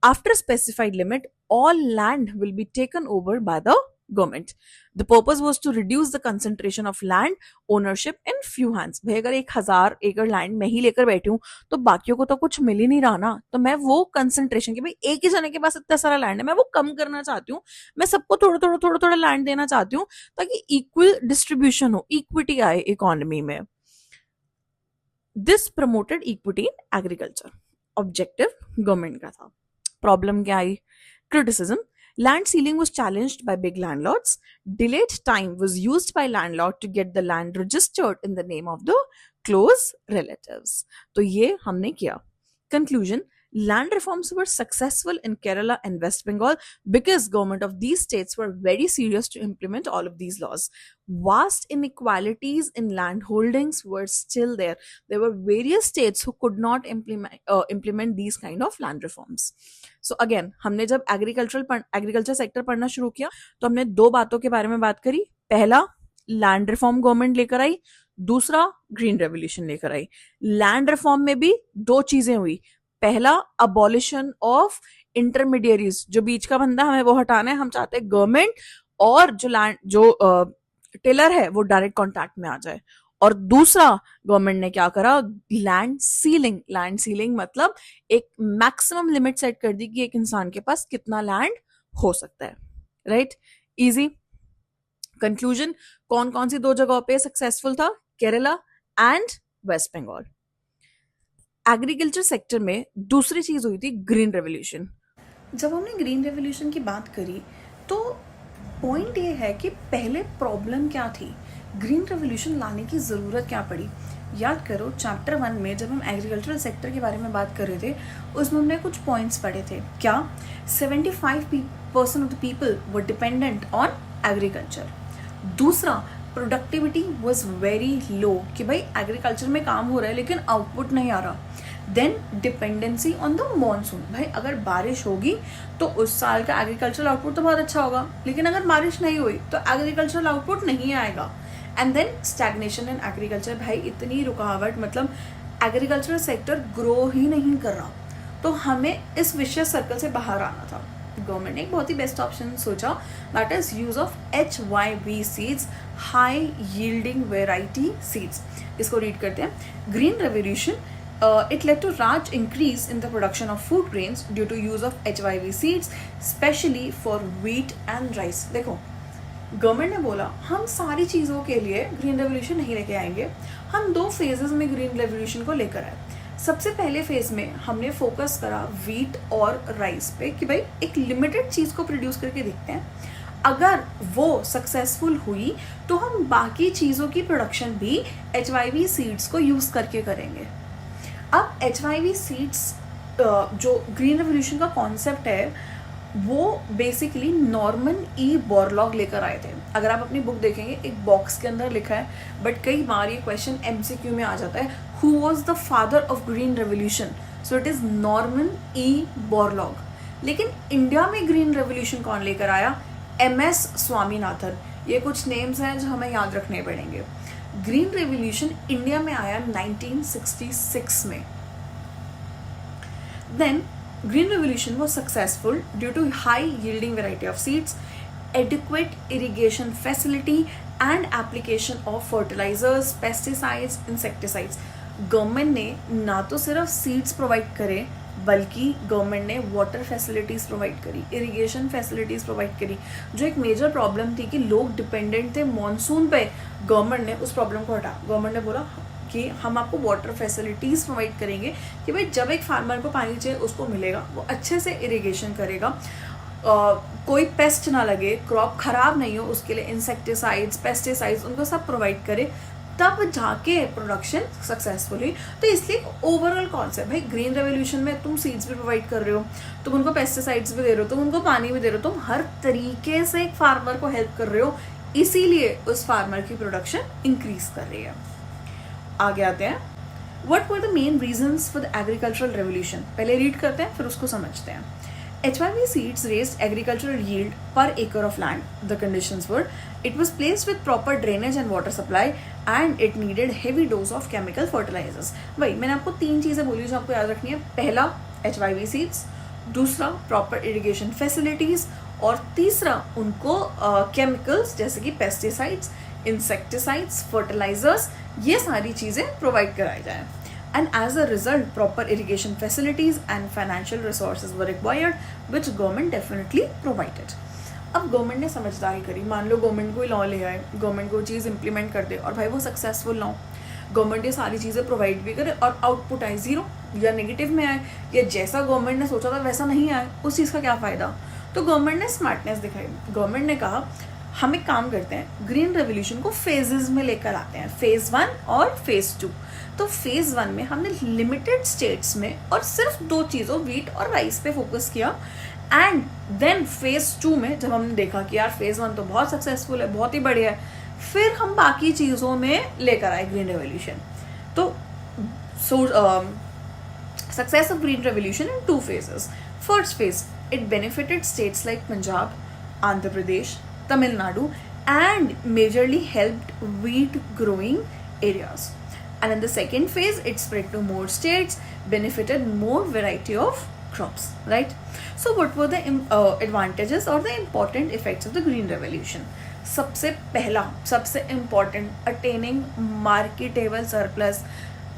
After a specified limit, all land will be taken over by the government. The purpose was to reduce the concentration of land ownership in few hands. भाई अगर 1000 एकड़ land मैं ही लेकर बैठी हूँ तो बाकियों को तो कुछ मिल ही नहीं रहा ना, तो मैं वो कंसंट्रेशन कि भाई एक ही जने के पास इतना सारा लैंड है, मैं वो कम करना चाहती हूँ। मैं सबको थोड़ा थोड़ा थोड़ा थोड़ा लैंड देना चाहती हूँ ताकि इक्वल डिस्ट्रीब्यूशन हो, इक्विटी आए इकोनॉमी में। This promoted equity in agriculture. Objective government का था। प्रॉब्लम क्या आई, criticism. Land ceiling was challenged by big landlords. Delayed time was used by landlord to get the land registered in the name of the close relatives. तो ये हमने किया। Conclusion: Land reforms were successful in Kerala and West Bengal because government of these states were very serious to implement all of these laws. Vast inequalities in land holdings were still there. There were various states who could not implement these kind of land reforms. So again, हमने जब agriculture sector पढ़ना शुरू किया तो हमने दो बातों के बारे में बात करी. पहला, लैंड रिफॉर्म गवर्नमेंट लेकर आई. दूसरा, ग्रीन रेवोल्यूशन लेकर आई. लैंड रिफॉर्म में भी दो चीजें हुई. पहला, अबॉलिशन ऑफ इंटरमीडियरीज, जो बीच का बंदा हमें वो हटाना है. हम चाहते हैं गवर्नमेंट और जो टिलर है वो डायरेक्ट कॉन्टैक्ट में आ जाए. और दूसरा, गवर्नमेंट ने क्या करा, लैंड सीलिंग. लैंड सीलिंग मतलब एक मैक्सिमम लिमिट सेट कर दी कि एक इंसान के पास कितना लैंड हो सकता है. Right, easy. कंक्लूजन, कौन कौन सी दो जगहों पे सक्सेसफुल था, Kerala and West Bengal. Agriculture sector में दूसरी चीज हुई थी ग्रीन रेवोल्यूशन. जब हमने ग्रीन रेवोल्यूशन की बात करी तो पॉइंट ये है कि पहले प्रॉब्लम क्या थी, ग्रीन रेवोल्यूशन लाने की ज़रूरत क्या पड़ी. याद करो चैप्टर 1 में जब हम एग्रीकल्चरल सेक्टर के बारे में बात कर रहे थे उसमें हमने कुछ पॉइंट्स पढ़े थे. क्या? 75% of the people were dependent on agriculture. दूसरा, प्रोडक्टिविटी वॉज वेरी लो, कि भाई एग्रीकल्चर में काम हो रहा है लेकिन आउटपुट नहीं आ रहा. Then dependency on the monsoon, भाई अगर बारिश होगी तो उस साल का एग्रीकल्चरल आउटपुट तो बहुत अच्छा होगा, लेकिन अगर बारिश नहीं हुई तो एग्रीकल्चरल आउटपुट नहीं आएगा. And then stagnation in agriculture, भाई इतनी रुकावट, मतलब एग्रीकल्चरल सेक्टर ग्रो ही नहीं कर रहा. तो हमें इस विशियस सर्कल से बाहर आना था. गवर्नमेंट ने एक बहुत ही बेस्ट ऑप्शन सोचा, that is use of HYV seeds, high yielding variety seeds. इसको रीड करते हैं. Green revolution, it led to large increase in the production of food grains due to use of HYV seeds, especially for wheat and rice. देखो, government ने बोला हम सारी चीज़ों के लिए ग्रीन रेवोल्यूशन नहीं लेके आएंगे, हम दो फेजेस में ग्रीन रेवोल्यूशन को लेकर आए. सबसे पहले फेज में हमने फोकस करा वीट और राइस पे कि भाई एक लिमिटेड चीज़ को प्रोड्यूस करके देखते हैं, अगर वो सक्सेसफुल हुई तो हम बाकी चीज़ों की प्रोडक्शन भी HYV सीड्स को यूज़ करके करेंगे. अब HYV सीड्स जो ग्रीन रेवोल्यूशन का कॉन्सेप्ट है वो बेसिकली नॉर्मन ई बोरलॉग लेकर आए थे. अगर आप अपनी बुक देखेंगे एक बॉक्स के अंदर लिखा है, बट कई बार ये क्वेश्चन MCQ में आ जाता है, who was the father of green revolution. So it is Norman E Borlaug. लेकिन इंडिया में ग्रीन रेवोल्यूशन कौन लेकर आया? MS स्वामीनाथन. ये कुछ नेम्स हैं जो हमें याद रखने पड़ेंगे. ग्रीन रेवोल्यूशन इंडिया में आया 1966 में. Then green revolution was successful due to high yielding variety of seeds, adequate irrigation facility and application of fertilizers, pesticides, insecticides. Government ने ना तो सिर्फ सीड्स प्रोवाइड करे बल्कि गवर्नमेंट ने वाटर फैसिलिटीज़ प्रोवाइड करी, इरिगेशन फैसिलिटीज़ प्रोवाइड करी. जो एक मेजर प्रॉब्लम थी कि लोग डिपेंडेंट थे मॉनसून पे, गवर्नमेंट ने उस प्रॉब्लम को हटा. गवर्नमेंट ने बोला कि हम आपको वाटर फैसिलिटीज़ प्रोवाइड करेंगे कि भाई जब एक फार्मर को पानी चाहिए उसको मिलेगा, वो अच्छे से इरिगेशन करेगा, कोई पेस्ट ना लगे, क्रॉप ख़राब नहीं हो, उसके लिए इंसेक्टिसाइड्स, पेस्टिसाइड्स उनको सब प्रोवाइड करे, तब जाके प्रोडक्शन सक्सेसफुल हुई. तो इसलिए ओवरऑल कॉन्सेप्ट, भाई ग्रीन रेवोल्यूशन में तुम सीड्स भी प्रोवाइड कर रहे हो, तुम उनको पेस्टिसाइड्स भी दे रहे हो, तुम उनको पानी भी दे रहे हो, तुम हर तरीके से एक फार्मर को हेल्प कर रहे हो, इसीलिए उस फार्मर की प्रोडक्शन इंक्रीज कर रही है. आगे आते हैं. What were the main reasons for the agricultural revolution? पहले रीड करते हैं फिर उसको समझते हैं. HYV seeds raised agricultural yield per acre of land. The conditions were, it was placed with proper drainage and water supply and it needed heavy dose of chemical fertilizers. भाई मैंने आपको तीन चीज़ें बोली जो आपको याद रखनी है. पहला HYV seeds, दूसरा प्रॉपर इरिगेशन फैसिलिटीज़, और तीसरा उनको केमिकल्स जैसे कि पेस्टिसाइड्स, इंसेक्टिसाइड्स, फर्टिलाइजर्स, ये सारी चीज़ें प्रोवाइड कराई जाए. And as a result, proper irrigation facilities and financial resources were required, which government definitely provided. अब गवर्नमेंट ने समझदारी करी. मान लो गवर्नमेंट कोई लॉ ले आए, गवर्नमेंट को चीज़ इंप्लीमेंट कर दे और भाई वो सक्सेसफुल ना हो, गवर्नमेंट ये सारी चीज़ें प्रोवाइड भी करे और आउटपुट आए ज़ीरो या नेगेटिव में आए या जैसा गवर्नमेंट ने सोचा था वैसा नहीं आए, उस चीज़ का क्या फ़ायदा. तो गवर्नमेंट ने स्मार्टनेस दिखाई. गवर्नमेंट ने कहा हम एक काम करते हैं, ग्रीन रेवोल्यूशन को फेजेस में लेकर आते हैं, फेज 1 और फेज 2। तो फेज 1 में हमने लिमिटेड स्टेट्स में और सिर्फ 2 चीज़ों व्हीट और राइस पे फोकस किया, एंड देन फेज 2 में जब हमने देखा कि यार फेज 1 तो बहुत सक्सेसफुल है, बहुत ही बढ़िया है, फिर हम बाकी चीज़ों में लेकर आए ग्रीन रेवोल्यूशन। तो success of green revolution in 2 phases. First phase, it benefited states like Punjab, Andhra Pradesh, Tamil Nadu, and majorly helped wheat growing areas. And in the second phase, it spread to more states, benefited more variety of crops, right? So what were the advantages or the important effects of the green revolution? सबसे पहला, सबसे important, attaining marketable surplus.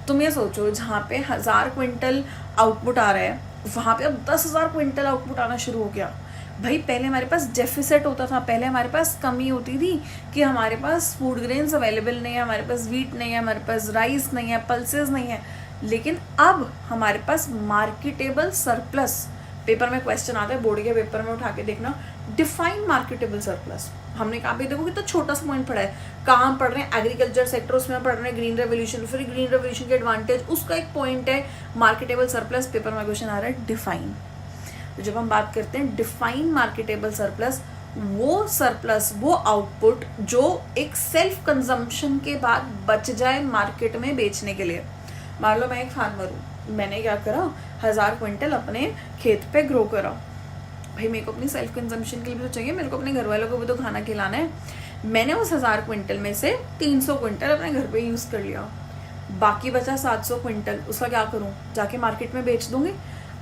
तुम ये सोचो, जहाँ पे 1000 quintal output आ रहा है, वहाँ पे अब 10,000 क्विंटल आउटपुट आना शुरू हो गया। भाई पहले हमारे पास डेफिसिट होता था, पहले हमारे पास कमी होती थी कि हमारे पास फूड ग्रेन्स अवेलेबल नहीं है, हमारे पास व्हीट नहीं है, हमारे पास राइस नहीं है, पल्सेस नहीं है। लेकिन अब हमारे पास मार्केटेबल सरप्लस। पेपर में क्वेश्चन आता है, बोर्ड के पेपर में उठा के देखना, डिफाइन मार्केटेबल सरप्लस। हमने कहा भी देखो कितना छोटा सा पॉइंट पढ़ा है, कहाँ पढ़ रहे हैं, एग्रीकल्चर सेक्टर, उसमें पढ़ रहे हैं ग्रीन रेवोल्यूशन, फिर ग्रीन रेवोल्यूशन के एडवांटेज, उसका एक पॉइंट है मार्केटेबल सरप्लस। पेपर में क्वेश्चन आ रहा है डिफाइन। तो जब हम बात करते हैं डिफाइन मार्केटेबल सरप्लस, वो सरप्लस, वो आउटपुट जो एक सेल्फ कंजम्पशन के बाद बच जाए मार्केट में बेचने के लिए। मान लो मैं एक फार्मर हूँ, मैंने क्या करा, 1000 क्विंटल अपने खेत पे ग्रो करा। भाई मेरे को अपनी सेल्फ कंजम्पशन के लिए भी तो चाहिए, मेरे को अपने घर वालों को भी तो खाना खिलाना है। मैंने उस 1000 क्विंटल में से 300 क्विंटल अपने घर पे यूज़ कर लिया, बाकी बचा 700 क्विंटल, उसका क्या करूँ, जाके मार्केट में बेच दूंगी।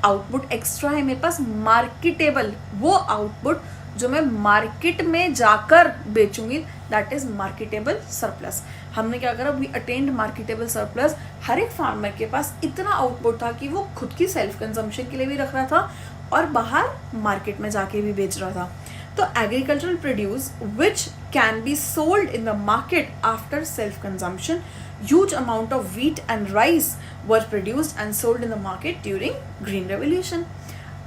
आउटपुट एक्स्ट्रा है मेरे पास, मार्केटेबल, वो आउटपुट जो मैं मार्केट में जाकर बेचूंगी, दैट इज मार्केटेबल सरप्लस। हमने क्या करा, वी अटेन्ड मार्केटेबल सरप्लस। हर एक फार्मर के पास इतना आउटपुट था कि वो खुद की सेल्फ कंजम्पशन के लिए भी रख रहा था और बाहर मार्केट में जाके भी बेच रहा था। तो agricultural produce which can be sold in the market after self consumption, huge amount of wheat and rice were produced and sold in the market during green revolution.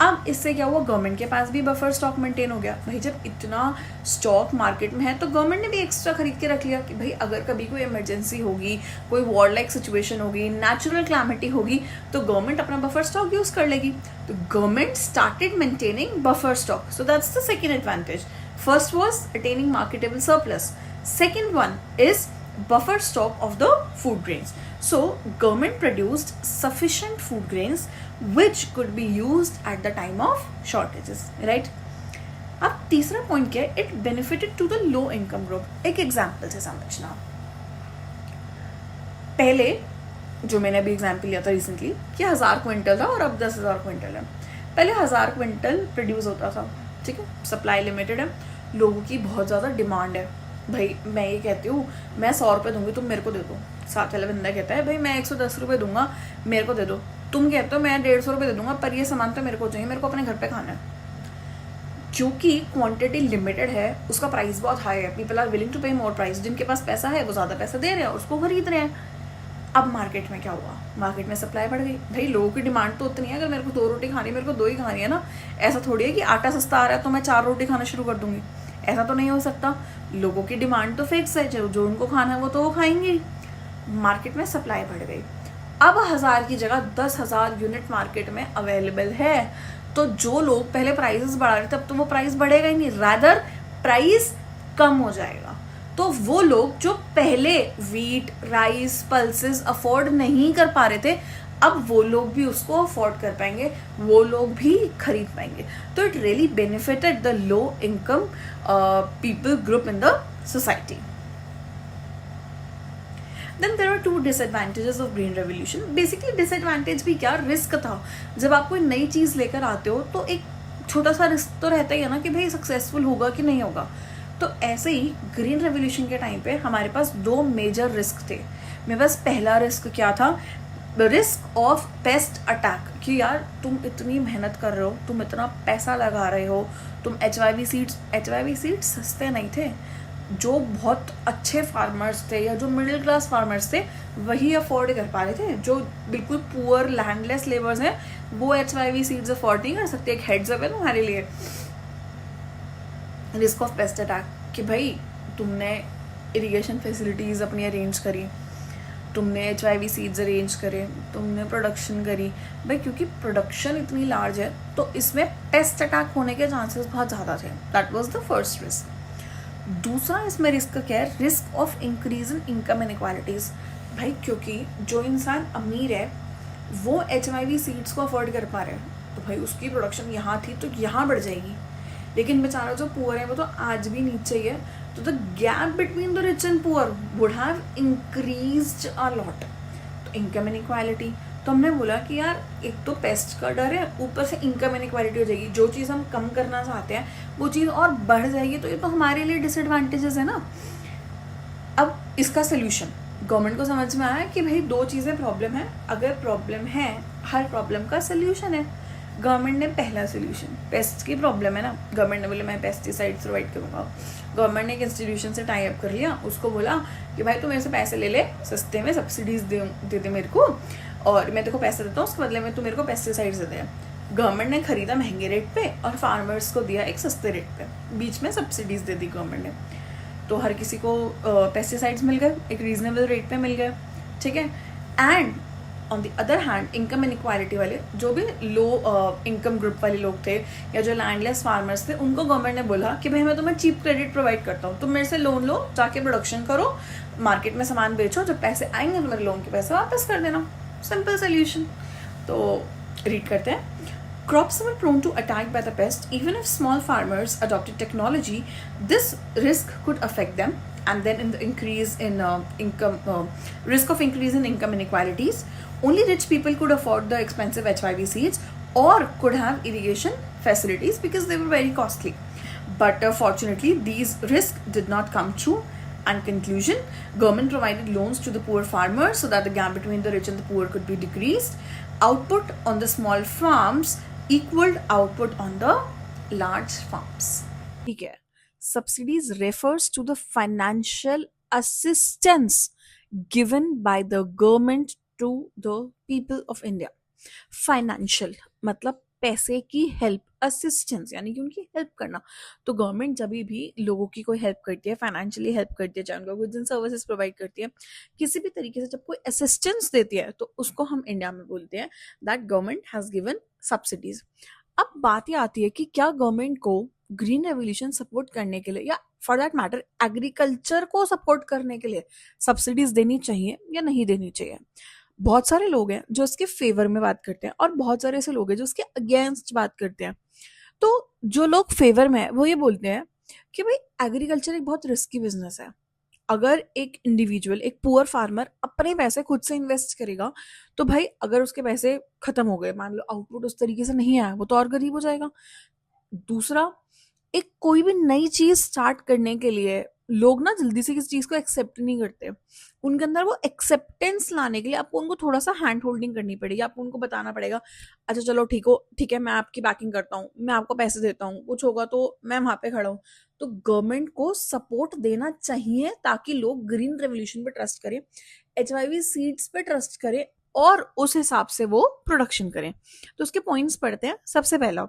अब इससे क्या हुआ, गवर्नमेंट के पास भी बफर स्टॉक मेंटेन हो गया। भाई जब इतना स्टॉक मार्केट में है तो गवर्नमेंट ने भी एक्स्ट्रा खरीद के रख लिया कि भाई अगर कभी कोई इमरजेंसी होगी, कोई वॉर लाइक सिचुएशन होगी, नेचुरल क्लैमिटी होगी, तो गवर्नमेंट अपना बफर स्टॉक यूज कर लेगी। तो government started maintaining buffer stock, so that's the second advantage. First was attaining marketable surplus, second one is buffer stock of the food grains. So government produced sufficient food grains which could be used at the time of shortages, right? अब तीसरा point क्या है, it benefited to the low income group. एक example से समझना। पहले जो मैंने अभी एग्जाम्पल लिया था रिसेंटली कि 1000 क्विंटल था और अब 10,000 क्विंटल है। पहले 1000 क्विंटल प्रोड्यूस होता था, ठीक है, सप्लाई लिमिटेड है, लोगों की बहुत ज़्यादा डिमांड है। भाई मैं ये कहती हूँ मैं 100 रुपये दूंगी, तुम मेरे को दे दो। साथ वाला बंदा कहता है भाई मैं 110 रुपये दूंगा, मेरे को दे दो। तुम कहते हो मैं 150 रुपये दे दूंगा, पर ये सामान तो मेरे को चाहिए, मेरे को अपने घर पे खाना है। क्योंकि क्वांटिटी लिमिटेड है, उसका प्राइस बहुत हाई है, पीपल आर विलिंग टू पे मोर प्राइस। जिनके पास पैसा है वो ज़्यादा पैसा दे रहे हैं और उसको खरीद रहे हैं। अब मार्केट में क्या हुआ, मार्केट में सप्लाई बढ़ गई। भाई लोगों की डिमांड तो उतनी है, अगर मेरे को 2 रोटी खानी है, मेरे को 2 ही खानी है ना। ऐसा थोड़ी है कि आटा सस्ता आ रहा है तो मैं 4 रोटी खाना शुरू कर दूंगी, ऐसा तो नहीं हो सकता। लोगों की डिमांड तो फिक्स है, जो उनको खाना है वो तो वो खाएंगे। मार्केट में सप्लाई बढ़ गई, अब 1000 की जगह 10,000 यूनिट मार्केट में अवेलेबल है। तो जो लोग पहले प्राइसेस बढ़ा रहे थे, अब तो वो प्राइस बढ़ेगा ही नहीं, रादर प्राइस कम हो जाएगा। तो वो लोग जो पहले व्हीट, राइस, पल्सेस अफोर्ड नहीं कर पा रहे थे, अब वो लोग भी उसको अफोर्ड कर पाएंगे, वो लोग भी खरीद पाएंगे। तो it really benefited the low income people group in the society. Then there are 2 disadvantages of green revolution. Basically disadvantage भी क्या, रिस्क था। जब आप कोई नई चीज़ लेकर आते हो तो एक छोटा सा रिस्क तो रहता ही है ना कि भाई सक्सेसफुल होगा कि नहीं होगा। तो ऐसे ही ग्रीन रेवोल्यूशन के टाइम पे हमारे पास 2 मेजर रिस्क थे। मेरे पास पहला रिस्क क्या था, रिस्क ऑफ पेस्ट अटैक, कि यार तुम इतनी मेहनत कर रहे हो, तुम इतना पैसा लगा रहे हो, तुम HYV सीड्स सस्ते नहीं थे। जो बहुत अच्छे फार्मर्स थे या जो मिडिल क्लास फार्मर्स थे वही अफोर्ड कर पा रहे थे। जो बिल्कुल पुअर लैंडलेस लेबर्स हैं वो HYV सीड्स अफोर्ड नहीं कर सकते। एक हेड्स अप है तुम्हारे लिए। रिस्क ऑफ पेस्ट अटैक, कि भाई तुमने इरिगेशन फैसिलिटीज़ अपनी अरेंज करी, तुमने HIV सीड्स अरेंज करे, तुमने प्रोडक्शन करी भाई, क्योंकि प्रोडक्शन इतनी लार्ज है तो इसमें पेस्ट अटैक होने के चांसेस बहुत ज़्यादा थे. That was the first risk. दूसरा इसमें रिस्क क्या है? Risk of increase in income inequalities. भाई क्योंकि जो इंसान अमीर है वो HIV सीड्स को अफोर्ड कर पा रहे हैं, तो भाई उसकी प्रोडक्शन यहाँ थी तो यहाँ बढ़ जाएगी, लेकिन बेचारा जो पुअर है वो तो आज भी नीचे ही है. तो the gap between the rich and poor would have increased a lot. तो इनकम इनइक्वालिटी, तो हमने बोला कि यार एक तो पेस्ट का डर है, ऊपर से इनकम इनइक्वालिटी हो जाएगी. जो चीज़ हम कम करना चाहते हैं वो चीज़ और बढ़ जाएगी, तो ये तो हमारे लिए डिसएडवांटेजेस है ना. अब इसका सोल्यूशन गवर्नमेंट को समझ में आया कि भाई दो चीज़ें प्रॉब्लम है. अगर प्रॉब्लम है, हर प्रॉब्लम का सोल्यूशन है. गवर्नमेंट ने पहला सोल्यूशन, पेस्ट की प्रॉब्लम है ना, गवर्नमेंट ने बोले मैं पेस्टिसाइड्स प्रोवाइड करूँगा. गवर्नमेंट ने एक इंस्टीट्यूशन से टाई अप कर लिया, उसको बोला कि भाई तू मेरे से पैसे ले ले, सस्ते में सब्सिडीज़ दे दे मेरे को, और मैं तेरे को पैसे देता हूँ, उसके बदले में तू मेरे को पेस्टिसाइड्स दे दे. गवर्नमेंट ने खरीदा महंगे रेट पे और फार्मर्स को दिया एक सस्ते रेट पे, बीच में सब्सिडीज़ दे दी गवर्नमेंट ने. तो हर किसी को पेस्टिसाइड्स मिल गए, एक रीजनेबल रेट पे मिल गए, ठीक है. And on the other hand income inequality वाले, जो भी लो इनकम ग्रुप वाले लोग थे या जो लैंडलेस फार्मर्स थे, उनको गवर्नमेंट ने बोला कि भाई मैं तुम्हें चीप क्रेडिट प्रोवाइड करता हूँ, तुम मेरे से लोन लो, जाके प्रोडक्शन करो, मार्केट में सामान बेचो, जब पैसे आएंगे तो मेरे लोन के पैसे वापस कर देना. Simple solution. तो रीड करते हैं. Crops were prone to attack by the pest. Even if small farmers adopted technology, this risk could affect them. And then in the increase in risk of increase in income inequalities, only rich people could afford the expensive HIV seeds or could have irrigation facilities because they were very costly. But fortunately, these risks did not come true. And conclusion, government provided loans to the poor farmers so that the gap between the rich and the poor could be decreased. Output on the small farms equaled output on the large farms. ठीक है. Subsidies refers to the financial assistance given by the government to the people of India. Financial मतलब पैसे की help, assistance यानी कि उनकी help करना. तो गवर्नमेंट जब भी लोगों की कोई हेल्प करती है, फाइनेंशियली हेल्प करती है, चाहे उनको गुड्स एंड सर्विसेज प्रोवाइड करती है, किसी भी तरीके से जब कोई असिस्टेंस देती है, तो उसको हम इंडिया में बोलते हैं that government has given subsidies. अब बात ये आती है कि क्या गवर्नमेंट को ग्रीन रेवोल्यूशन सपोर्ट करने के लिए या फॉर दैट मैटर एग्रीकल्चर को सपोर्ट करने के लिए सब्सिडीज देनी चाहिए या नहीं देनी चाहिए. बहुत सारे लोग हैं जो इसके फेवर में बात करते हैं और बहुत सारे ऐसे लोग हैं जो इसके अगेंस्ट बात करते हैं. तो जो लोग फेवर में है वो ये बोलते हैं कि भाई एग्रीकल्चर एक बहुत रिस्की बिजनेस है. अगर एक इंडिविजुअल, एक पुअर फार्मर अपने पैसे खुद से इन्वेस्ट करेगा, तो भाई अगर उसके पैसे खत्म हो गए, मान लो आउटपुट उस तरीके से नहीं आया, वो तो और गरीब हो जाएगा. दूसरा, एक कोई भी नई चीज स्टार्ट करने के लिए लोग ना जल्दी से किसी चीज को एक्सेप्ट नहीं करते. उनके अंदर वो एक्सेप्टेंस लाने के लिए आपको उनको थोड़ा सा हैंड होल्डिंग करनी पड़ेगी. आपको उनको बताना पड़ेगा, अच्छा चलो ठीक है, मैं आपकी बैकिंग करता हूँ, मैं आपको पैसे देता हूँ, कुछ होगा तो मैं वहां पे खड़ा हूँ. तो गवर्नमेंट को सपोर्ट देना चाहिए ताकि लोग ग्रीन रेवोल्यूशन पे ट्रस्ट करें, HIV सीड्स पे ट्रस्ट करें और उस हिसाब से वो प्रोडक्शन करें. तो उसके पॉइंट्स पढ़ते हैं. सबसे पहला,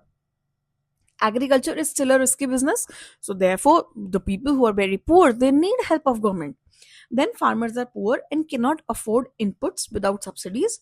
agriculture is still a risky business, so therefore the people who are very poor, they need help of government. Then farmers are poor and cannot afford inputs without subsidies.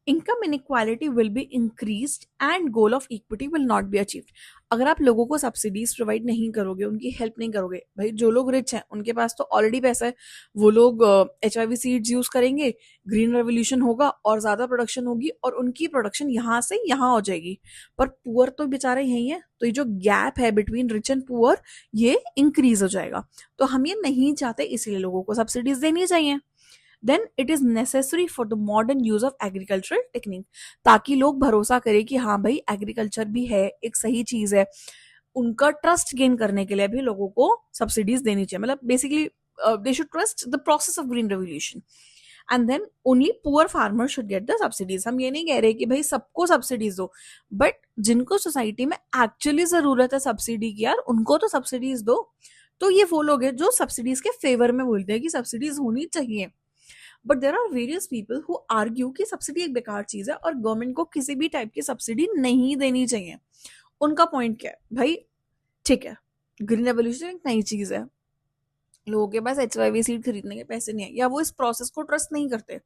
Income inequality will be increased and goal of equity will not be achieved. अगर आप लोगों को subsidies provide नहीं करोगे, उनकी help नहीं करोगे, भाई जो लोग रिच हैं उनके पास तो ऑलरेडी पैसा है, वो लोग HIV सीड्स यूज करेंगे, ग्रीन रेवोल्यूशन होगा और ज्यादा प्रोडक्शन होगी और उनकी प्रोडक्शन यहाँ से यहाँ हो जाएगी. पर पुअर तो बेचारे यही है, तो ये जो गैप है बिटवीन रिच एंड पुअर ये इंक्रीज हो जाएगा. तो हम ये नहीं चाहते, इसलिए लोगों को सब्सिडीज देनी चाहिए. Then it is necessary for the modern use of agricultural technique, ताकि लोग भरोसा करें कि हाँ भाई एग्रीकल्चर भी है, एक सही चीज है. उनका ट्रस्ट गेन करने के लिए भी लोगों को सब्सिडीज देनी चाहिए. मतलब basically they should trust the process of green revolution and then only poor farmer should get the subsidies. हम ये नहीं कह रहे कि भाई सबको सब्सिडीज दो, बट जिनको सोसाइटी में एक्चुअली जरूरत है सब्सिडी की, यार उनको तो सब्सिडीज दो. तो ये वो लोग हैं जो सब्सिडीज के फेवर में बोलते हैं कि सब्सिडीज होनी चाहिए. But there are various people who argue कि सब्सिडी एक बेकार चीज है और गवर्नमेंट को किसी भी टाइप की सब्सिडी नहीं देनी चाहिए. उनका पॉइंट क्या है? भाई ठीक है, ग्रीन रेवोल्यूशन एक नई चीज है, लोगों के पास HYV सीट खरीदने के पैसे नहीं है या वो इस प्रोसेस को ट्रस्ट नहीं करते,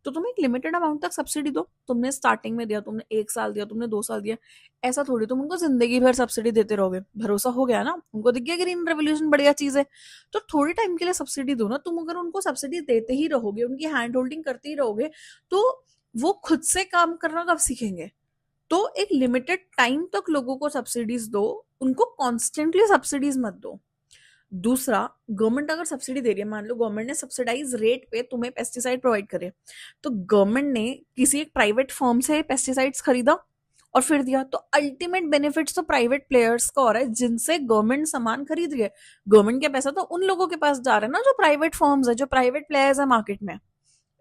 तो तुम एक लिमिटेड अमाउंट तक सब्सिडी दो। तुमने स्टार्टिंग में दिया, तुमने 1 साल दिया, तुमने 2 साल दिया, ऐसा थोड़ी तुम उनको जिंदगी भर सब्सिडी देते रहोगे। भरोसा हो गया ना, उनको दिख गया ग्रीन रेवोल्यूशन बढ़िया चीज है, तो थोड़ी टाइम के लिए सब्सिडी दो ना। तुम अगर उनको सब्सिडी देते ही रहोगे, उनकी हैंड होल्डिंग करते ही रहोगे, तो वो खुद से काम करना कब सीखेंगे? तो एक लिमिटेड टाइम तक लोगों को सब्सिडीज दो, उनको कॉन्स्टेंटली सब्सिडीज मत दो। दूसरा, गवर्नमेंट अगर सब्सिडी दे रही है, मान लो गवर्नमेंट ने सब्सिडाइज रेट पे तुम्हें पेस्टिसाइड प्रोवाइड करे, तो गवर्नमेंट ने किसी एक प्राइवेट फर्म से पेस्टिसाइड्स खरीदा और फिर दिया, तो अल्टीमेट बेनिफिट्स तो प्राइवेट प्लेयर्स का हो रहा है जिनसे गवर्नमेंट सामान खरीद रही है। गवर्नमेंट का पैसा तो उन लोगों के पास जा रहा है ना जो प्राइवेट फर्म्स है, जो प्राइवेट प्लेयर्स है मार्केट में।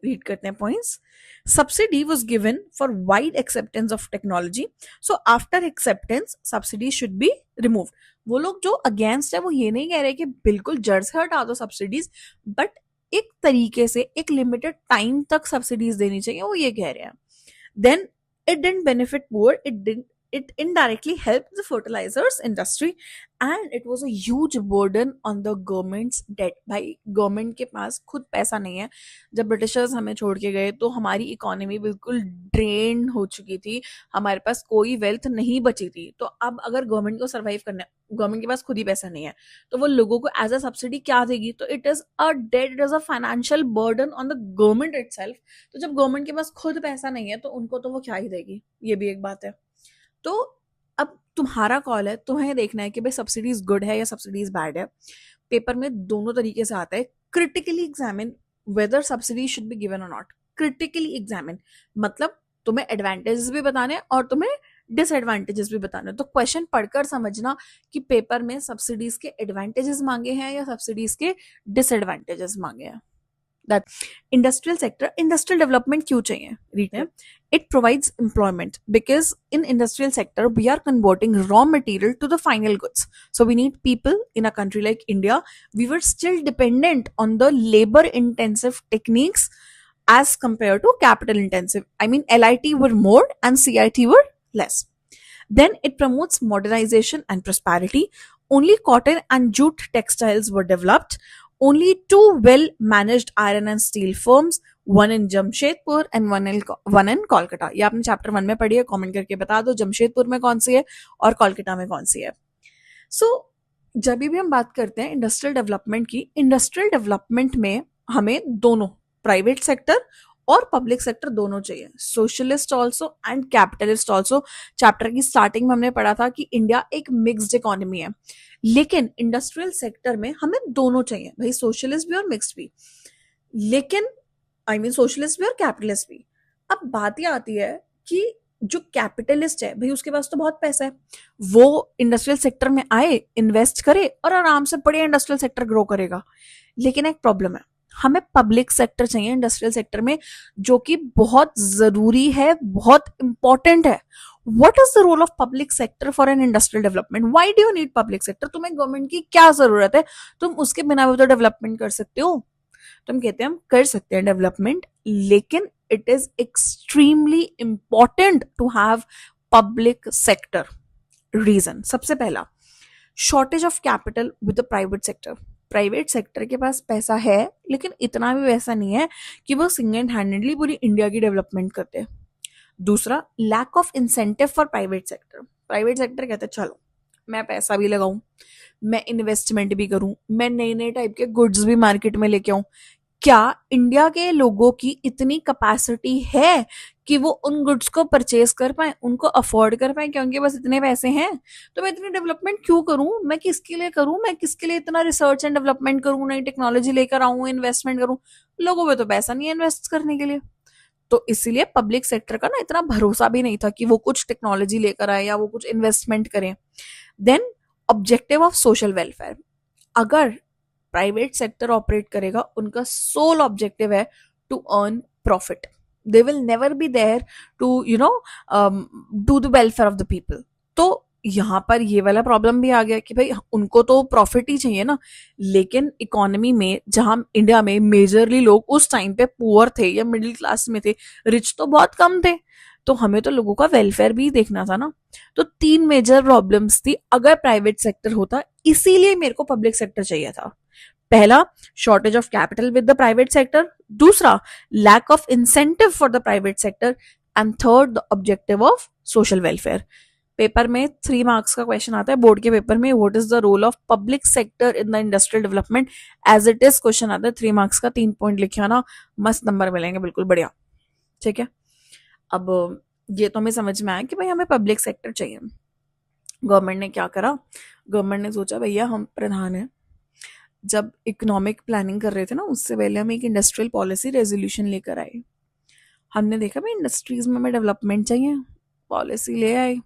रीड करते हैं points. Subsidy was given for wide acceptance of technology, so after acceptance subsidy should be remove. वो लोग जो अगेंस्ट है वो ये नहीं कह रहे कि बिल्कुल जड़ से हटा दो सब्सिडीज, बट एक तरीके से एक लिमिटेड टाइम तक सब्सिडीज देनी चाहिए, वो ये कह रहे हैं। Then it didn't benefit poor, it indirectly helped the fertilizers industry and it was a huge burden on the government's debt। भाई गवर्नमेंट के पास खुद पैसा नहीं है। जब ब्रिटिशर्स हमें छोड़ के गए तो हमारी इकोनॉमी बिल्कुल ड्रेन हो चुकी थी, हमारे पास कोई वेल्थ नहीं बची थी। तो अब अगर गवर्नमेंट को सर्वाइव करना है, गवर्नमेंट के पास खुद ही पैसा नहीं है, तो वो लोगों को एज अ सब्सिडी क्या देगी? तो it is a debt, it is a financial burden on the government itself. तो जब गवर्नमेंट के पास खुद पैसा नहीं है तो उनको तो वो क्या ही देगी, ये भी एक बात है। तो अब तुम्हारा कॉल है, तुम्हें देखना है कि भाई सब्सिडीज गुड है या सब्सिडीज बैड है। पेपर में दोनों तरीके से आता है। Critically examine whether subsidy should be given और नॉट। क्रिटिकली एग्जामिन मतलब तुम्हें एडवांटेजेस भी बताने हैं और तुम्हें डिसएडवांटेजेस भी बताने हैं। तो क्वेश्चन पढ़कर समझना कि पेपर में सब्सिडीज के एडवांटेजेस मांगे हैं या सब्सिडीज के डिसएडवांटेजेस मांगे हैं। That industrial sector, industrial development क्यों चाहिए? रीड है। It provides employment because in industrial sector we are converting raw material to the final goods, so we need people. In a country like India, we were still dependent on the labor intensive techniques as compared to capital intensive. I mean LIT were more and CIT were less. Then it promotes modernization and prosperity. Only cotton and jute textiles were developed. Only two well managed iron and steel firms, one in Jamshedpur and one in Kolkata. ये आपने chapter 1 में पढ़ी है, comment करके बता दो जमशेदपुर में कौन सी है और कोलकाता में कौन सी है। सो जब भी हम बात करते हैं इंडस्ट्रियल डेवलपमेंट की, इंडस्ट्रियल डेवलपमेंट में हमें दोनों प्राइवेट सेक्टर और पब्लिक सेक्टर दोनों चाहिए, socialist also and capitalist also. Chapter की स्टार्टिंग में हमने पढ़ा था कि इंडिया एक मिक्स्ड इकोनॉमी है, लेकिन इंडस्ट्रियल सेक्टर में हमें दोनों चाहिए भाई, सोशलिस्ट भी और मिक्स्ड भी। लेकिन आई मीन सोशलिस्ट भी और कैपिटलिस्ट भी। अब बात ये आती है कि जो कैपिटलिस्ट है भाई उसके पास तो बहुत पैसा है, वो इंडस्ट्रियल सेक्टर में आए, इन्वेस्ट करे और आराम से बड़े इंडस्ट्रियल सेक्टर ग्रो करेगा। लेकिन एक प्रॉब्लम है, हमें पब्लिक सेक्टर चाहिए इंडस्ट्रियल सेक्टर में, जो कि बहुत जरूरी है, बहुत इंपॉर्टेंट है। What is the role of public sector for an industrial development? Why do you need public sector? तुम्हें गवर्नमेंट की क्या जरूरत है? तुम उसके बिना भी तो डेवलपमेंट कर सकते हो। तुम कहते हैं हम कर सकते हैं डेवलपमेंट, लेकिन it is extremely important to have public sector. Reason सबसे पहला, shortage of capital with the private sector. Private sector के पास पैसा है लेकिन इतना भी वैसा नहीं है कि वो सिंगल हैंडेडली पूरी इंडिया की डेवलपमेंट करते हैं। दूसरा, lack of incentive for private sector. Private sector कहते हैं चलो मैं पैसा भी लगाऊं, मैं इन्वेस्टमेंट भी करूं, मैं नए नए टाइप के गुड्स भी मार्केट में लेके आऊं। क्या इंडिया के लोगों की इतनी कैपेसिटी है कि वो उन गुड्स को परचेज कर पाए, उनको अफोर्ड कर पाए? क्या उनके पास इतने पैसे हैं? तो मैं इतनी डेवलपमेंट क्यों करूं? मैं किसके लिए करूं? मैं किसके लिए इतना रिसर्च एंड डेवलपमेंट करूं, नई टेक्नोलॉजी लेकर आऊं, इन्वेस्टमेंट करूं? लोगों पे तो पैसा नहीं है इन्वेस्ट करने के लिए। तो इसीलिए पब्लिक सेक्टर का ना इतना भरोसा भी नहीं था कि वो कुछ टेक्नोलॉजी लेकर आए या वो कुछ इन्वेस्टमेंट करें। Then objective of social welfare. अगर प्राइवेट सेक्टर ऑपरेट करेगा, उनका सोल ऑब्जेक्टिव है to earn profit. They will never be there to do the welfare of the people. तो यहाँ पर ये वाला प्रॉब्लम भी आ गया कि भाई उनको तो प्रॉफिट ही चाहिए ना, लेकिन इकोनॉमी में जहां इंडिया में मेजरली लोग उस टाइम पे पुअर थे या मिडिल क्लास में थे, रिच तो बहुत कम थे, तो हमें तो लोगों का वेलफेयर भी देखना था ना। तो 3 मेजर प्रॉब्लम्स थी अगर प्राइवेट सेक्टर होता, इसीलिए मेरे को पब्लिक सेक्टर चाहिए था। पहला, shortage of capital with the private sector, दूसरा, lack of incentive for the private sector, and third, the objective of social welfare. Paper में 3 मार्क्स का क्वेश्चन आता है बोर्ड के पेपर में, what is the role of public sector in the industrial development, as it is question आता है 3 marks का, 3 point लिखे आना, मस्त नंबर मिलेंगे, बिल्कुल बढ़िया। ठीक है, अब ये तो हमें समझ में आया कि भाई हमें पब्लिक सेक्टर चाहिए। गवर्नमेंट ने क्या करा, गवर्नमेंट ने सोचा भैया हम प्रधान हैं, जब इकोनॉमिक प्लानिंग कर रहे थे ना उससे पहले हम एक इंडस्ट्रियल पॉलिसी रेजोल्यूशन लेकर आए। हमने देखा भाई इंडस्ट्रीज में हमें डेवलपमेंट चाहिए, पॉलिसी ले आए,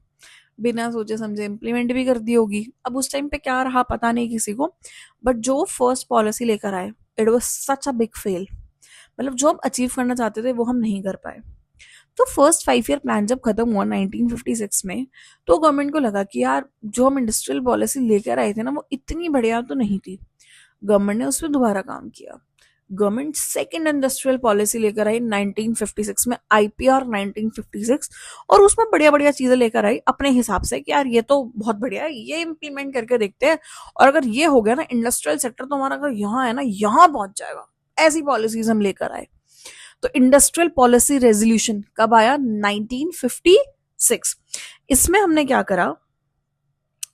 बिना सोचे समझे इम्प्लीमेंट भी कर दी होगी। अब उस टाइम पे क्या रहा पता नहीं किसी को, बट जो फर्स्ट पॉलिसी लेकर आए it was such a big fail. मतलब जो हम अचीव करना चाहते थे वो हम नहीं कर पाए। तो फर्स्ट 5 ईयर प्लान जब खत्म हुआ 1956 में, तो गवर्नमेंट को लगा कि यार जो हम इंडस्ट्रियल पॉलिसी लेकर आए थे ना वो इतनी बढ़िया तो नहीं थी। गवर्नमेंट ने उस पर दोबारा काम किया। गवर्नमेंट सेकेंड इंडस्ट्रियल पॉलिसी लेकर आई 1956 में, आईपीआर 1956, और उसमें बढ़िया बढ़िया चीजें लेकर आई अपने हिसाब से कि यार ये तो बहुत बढ़िया है, ये इम्प्लीमेंट करके देखते हैं, और अगर ये हो गया ना इंडस्ट्रियल सेक्टर तो हमारा अगर यहाँ है ना यहाँ पहुंच जाएगा। ऐसी पॉलिसीज हम लेकर आए। तो इंडस्ट्रियल पॉलिसी रेजोल्यूशन कब आया? 1956। इसमें हमने क्या करा,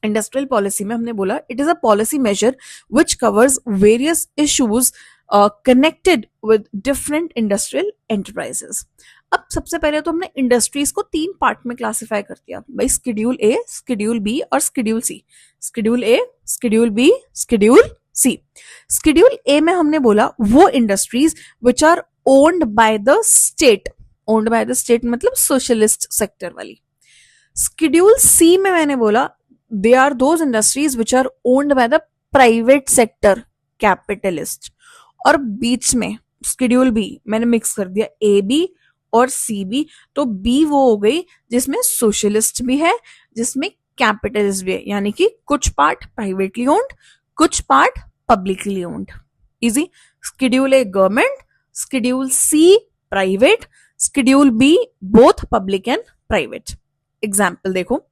इंडस्ट्रियल पॉलिसी में हमने बोला it is a policy major which covers various issues connected with different industrial enterprises. अब सबसे पहले तो हमने इंडस्ट्रीज को 3 पार्ट में क्लासिफाई कर दिया भाई, शेड्यूल ए, शेड्यूल बी और schedule C. Schedule A, schedule B, schedule C. Schedule A में हमने बोला वो industries which are owned by the state, owned by the state मतलब सोशलिस्ट सेक्टर वाली। शेड्यूल सी में मैंने बोला they are those industries which are owned by the private sector, capitalist। और बीच में शेड्यूल बी मैंने मिक्स कर दिया ए बी और सी बी। तो बी वो हो गई जिसमें सोशलिस्ट भी है, जिसमें कैपिटलिस्ट भी है, यानी कि कुछ पार्ट प्राइवेटली ओन्ड, कुछ part publicly owned. Easy. Schedule a government, schedule c private, schedule b both public and private. Example देखो,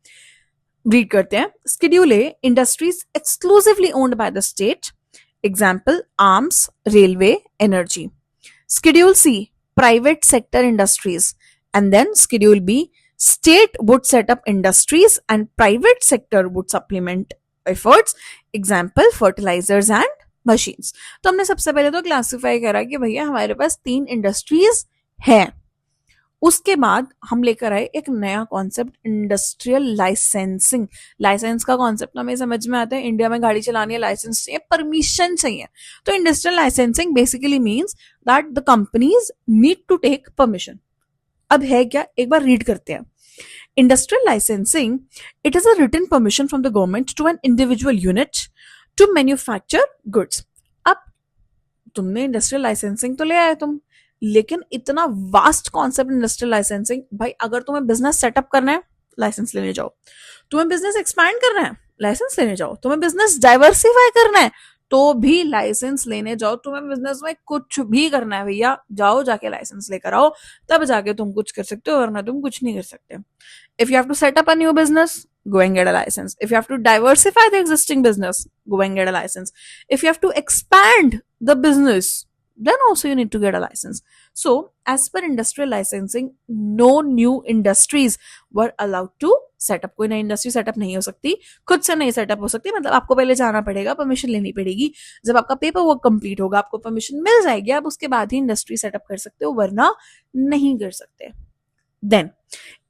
रीड करते हैं। Schedule a, industries exclusively owned by the state, example arms, railway, energy. Schedule c, private sector industries, and then schedule b, state would set up industries and private sector would supplement efforts, example fertilisers and machines. तो हमने सबसे पहले तो classify करा कि भैया हमारे पास 3 इंडस्ट्रीज हैं। उसके बाद हम लेकर आए एक नया कॉन्सेप्ट, इंडस्ट्रियल लाइसेंसिंग। लाइसेंस का कॉन्सेप्ट हमें समझ में आता है, इंडिया में गाड़ी चलानी है लाइसेंस चाहिए, परमिशन चाहिए। तो industrial licensing basically means that the companies need to take permission. अब है क्या, एक बार रीड करते हैं। Industrial licensing, it is a written permission from the government to an individual unit to manufacture goods. अब तुमने इंडस्ट्रियल लाइसेंसिंग तो ले आए तुम, लेकिन इतना वास्ट कॉन्सेप्ट इंडस्ट्रियल लाइसेंसिंग, भाई अगर तुम्हें बिजनेस सेटअप करना है लाइसेंस लेने जाओ, तुम्हें बिजनेस एक्सपैंड करना है लाइसेंस लेने जाओ, तुम्हें बिजनेस डाइवर्सिफाई करना है तो भी लाइसेंस लेने जाओ, तुम्हें बिजनेस में कुछ भी करना है भैया जाओ जाके लाइसेंस लेकर आओ, तब जाके तुम कुछ कर सकते हो, वरना तुम कुछ नहीं कर सकते। If you have to set up a new business, go and get a license. If you have to diversify the existing business, go and get a license. If you have to expand the business, then also you need to get a license. So, as per industrial licensing, no new industries were allowed to set up. कोई नई industry setup नहीं हो सकती, खुद से नहीं setup हो सकती, मतलब आपको पहले जाना पड़ेगा, परमिशन लेनी पड़ेगी। जब आपका पेपर वर्क कंप्लीट होगा, आपको परमिशन मिल जाएगी, आप उसके बाद ही इंडस्ट्री सेटअप कर सकते हो, वरना नहीं कर सकते। Then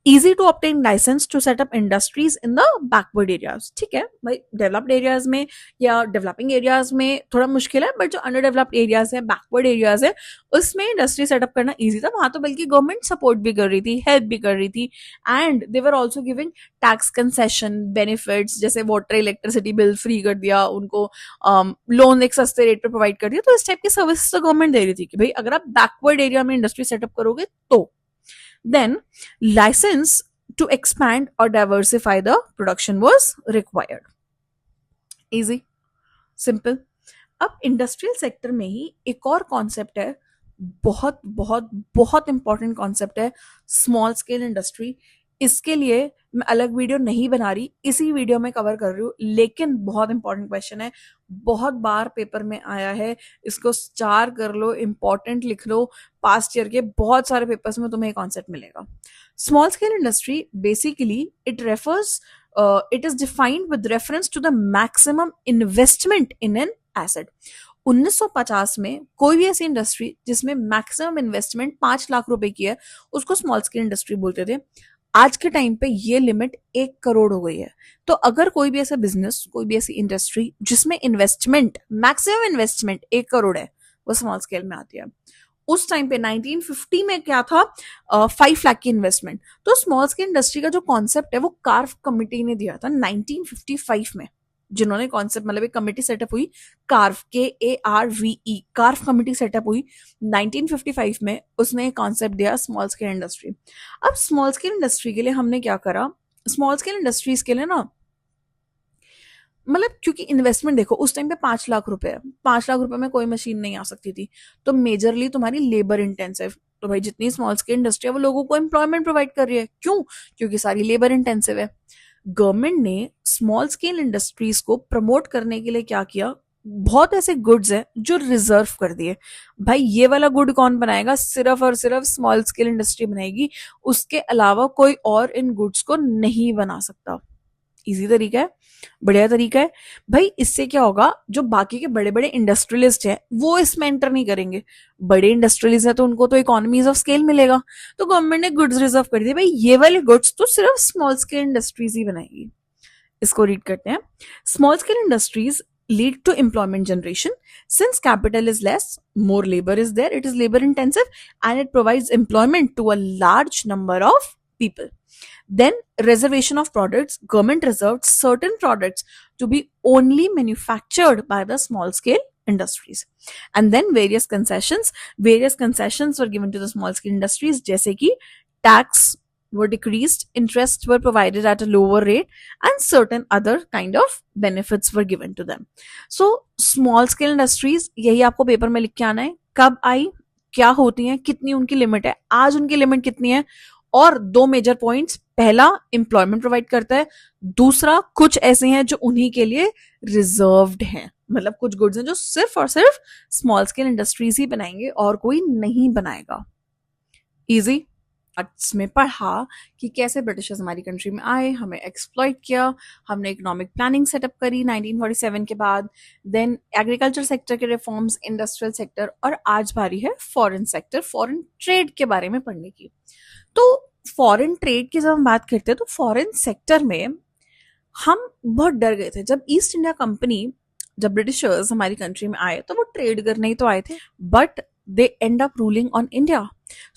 easy to obtain license to set up industries in the backward areas। ठीक है भाई, डेवलप्ड एरियाज में या डेवलपिंग एरियाज में थोड़ा मुश्किल है, बट जो अंडर डेवलप्ड एरियाज है, बैकवर्ड एरियाज है, उसमें इंडस्ट्री सेटअप करना इजी था। वहां तो बल्कि गवर्नमेंट सपोर्ट भी कर रही थी, हेल्प भी कर रही थी, and they were also giving tax concession benefits, जैसे वाटर इलेक्ट्रिसिटी बिल फ्री कर दिया उनको, लोन एक सस्ते रेट पर प्रोवाइड कर दिया। तो इस टाइप की सर्विस तो गवर्नमेंट दे रही थी कि भाई अगर आप बैकवर्ड एरिया में इंडस्ट्री सेटअप करोगे तो। Then license to expand or diversify the production was required। Easy, simple। अब इंडस्ट्रियल सेक्टर में ही एक और कॉन्सेप्ट है, बहुत बहुत बहुत इंपॉर्टेंट कॉन्सेप्ट है, स्मॉल स्केल इंडस्ट्री। इसके लिए मैं अलग वीडियो नहीं बना रही, इसी वीडियो में कवर कर रही हूँ, लेकिन बहुत इंपॉर्टेंट क्वेश्चन है, बहुत बार पेपर में आया है, इसको स्टार कर लो, इंपॉर्टेंट लिख लो, पास्ट ईयर के बहुत सारे पेपर्स में तुम्हें कॉन्सेप्ट मिलेगा। Small scale industry basically it is defined with reference to the maximum investment in an asset. 1950 में कोई भी ऐसी इंडस्ट्री जिसमें मैक्सिमम इन्वेस्टमेंट 5 लाख रुपए की है उसको स्मॉल स्केल इंडस्ट्री बोलते थे। आज के टाइम पे ये लिमिट 1 करोड़ हो गई है। तो अगर कोई भी ऐसा बिजनेस, कोई भी ऐसी इंडस्ट्री जिसमें इन्वेस्टमेंट, मैक्सिमम इन्वेस्टमेंट 1 करोड़ है, वो स्मॉल स्केल में आती है। उस टाइम पे 1950 में क्या था, 5 लाख की इन्वेस्टमेंट। तो स्मॉल स्केल इंडस्ट्री का जो कॉन्सेप्ट है वो कार्व कमिटी ने दिया था 1955 में, जिन्होंने कॉन्सेप्ट, मतलब एक कमिटी सेटअप हुई, curve, KARVE, curve committee setup हुई 1955 में, उसने एक कॉन्सेप्ट दिया स्मॉल स्केल इंडस्ट्री। अब स्मॉल स्केल इंडस्ट्री के लिए हमने क्या करा, स्मॉल स्केल इंडस्ट्रीज के लिए ना, मतलब क्योंकि इन्वेस्टमेंट देखो उस टाइम पे 5 लाख रुपए है, 5 लाख रुपए में कोई मशीन नहीं आ सकती थी, तो मेजरली तुम्हारी लेबर इंटेंसिव। तो भाई जितनी स्मॉल स्केल इंडस्ट्री है वो लोगों को एम्प्लॉयमेंट प्रोवाइड कर रही है, क्यों, क्योंकि सारी लेबर इंटेंसिव है। गवर्नमेंट ने स्मॉल स्केल इंडस्ट्रीज को प्रमोट करने के लिए क्या किया, बहुत ऐसे गुड्स हैं जो रिजर्व कर दिए। भाई ये वाला गुड कौन बनाएगा, सिर्फ और सिर्फ स्मॉल स्केल इंडस्ट्री बनाएगी, उसके अलावा कोई और इन गुड्स को नहीं बना सकता। इजी तरीका है, बढ़िया तरीका है। भाई इससे क्या होगा, जो बाकी के बड़े बड़े इंडस्ट्रियलिस्ट हैं वो इसमें एंटर नहीं करेंगे। बड़े इंडस्ट्रियलिस्ट है तो उनको तो इकोनॉमीज ऑफ स्केल मिलेगा, तो गवर्नमेंट ने गुड्स रिजर्व कर दिए, भाई ये वाले गुड्स तो सिर्फ स्मॉल स्केल इंडस्ट्रीज ही बनाएगी। इसको रीड करते हैं। Small scale industries lead to employment generation. Since capital is less, more labor is there, it is labor intensive, and it provides employment to a large number of people. Then reservation of products, government reserved certain products to be only manufactured by the small scale industries. And then various concessions were given to the small scale industries, जैसे कि tax were decreased, interests were provided at a lower rate, and certain other kind of benefits were given to them. So small scale industries, यही आपको paper में लिख के आना है, कब आई, क्या होती हैं, कितनी उनकी लिमिट है, आज उनकी लिमिट कितनी है, और 2 मेजर पॉइंट्स, पहला एम्प्लॉयमेंट प्रोवाइड करता है, दूसरा कुछ ऐसे हैं जो उन्हीं के लिए रिजर्व्ड हैं, मतलब कुछ गुड्स हैं जो सिर्फ और सिर्फ स्मॉल स्केल इंडस्ट्रीज ही बनाएंगे और कोई नहीं बनाएगा। इजी। में पढ़ा कि कैसे ब्रिटिशर्स हमारी कंट्री में आए, हमें एक्सप्लॉइट किया, हमने इकोनॉमिक प्लानिंग सेटअप करी 1947 के बाद, देन एग्रीकल्चर सेक्टर के रिफॉर्म्स, इंडस्ट्रियल सेक्टर, और आज बारी है फॉरेन सेक्टर, फॉरेन ट्रेड के बारे में पढ़ने की। तो फॉरेन ट्रेड की जब हम बात करते हैं तो फॉरेन सेक्टर में हम बहुत डर गए थे। जब ईस्ट इंडिया कंपनी, जब ब्रिटिशर्स हमारी कंट्री में आए तो वो ट्रेड करने ही तो आए थे, but they end up ruling on India.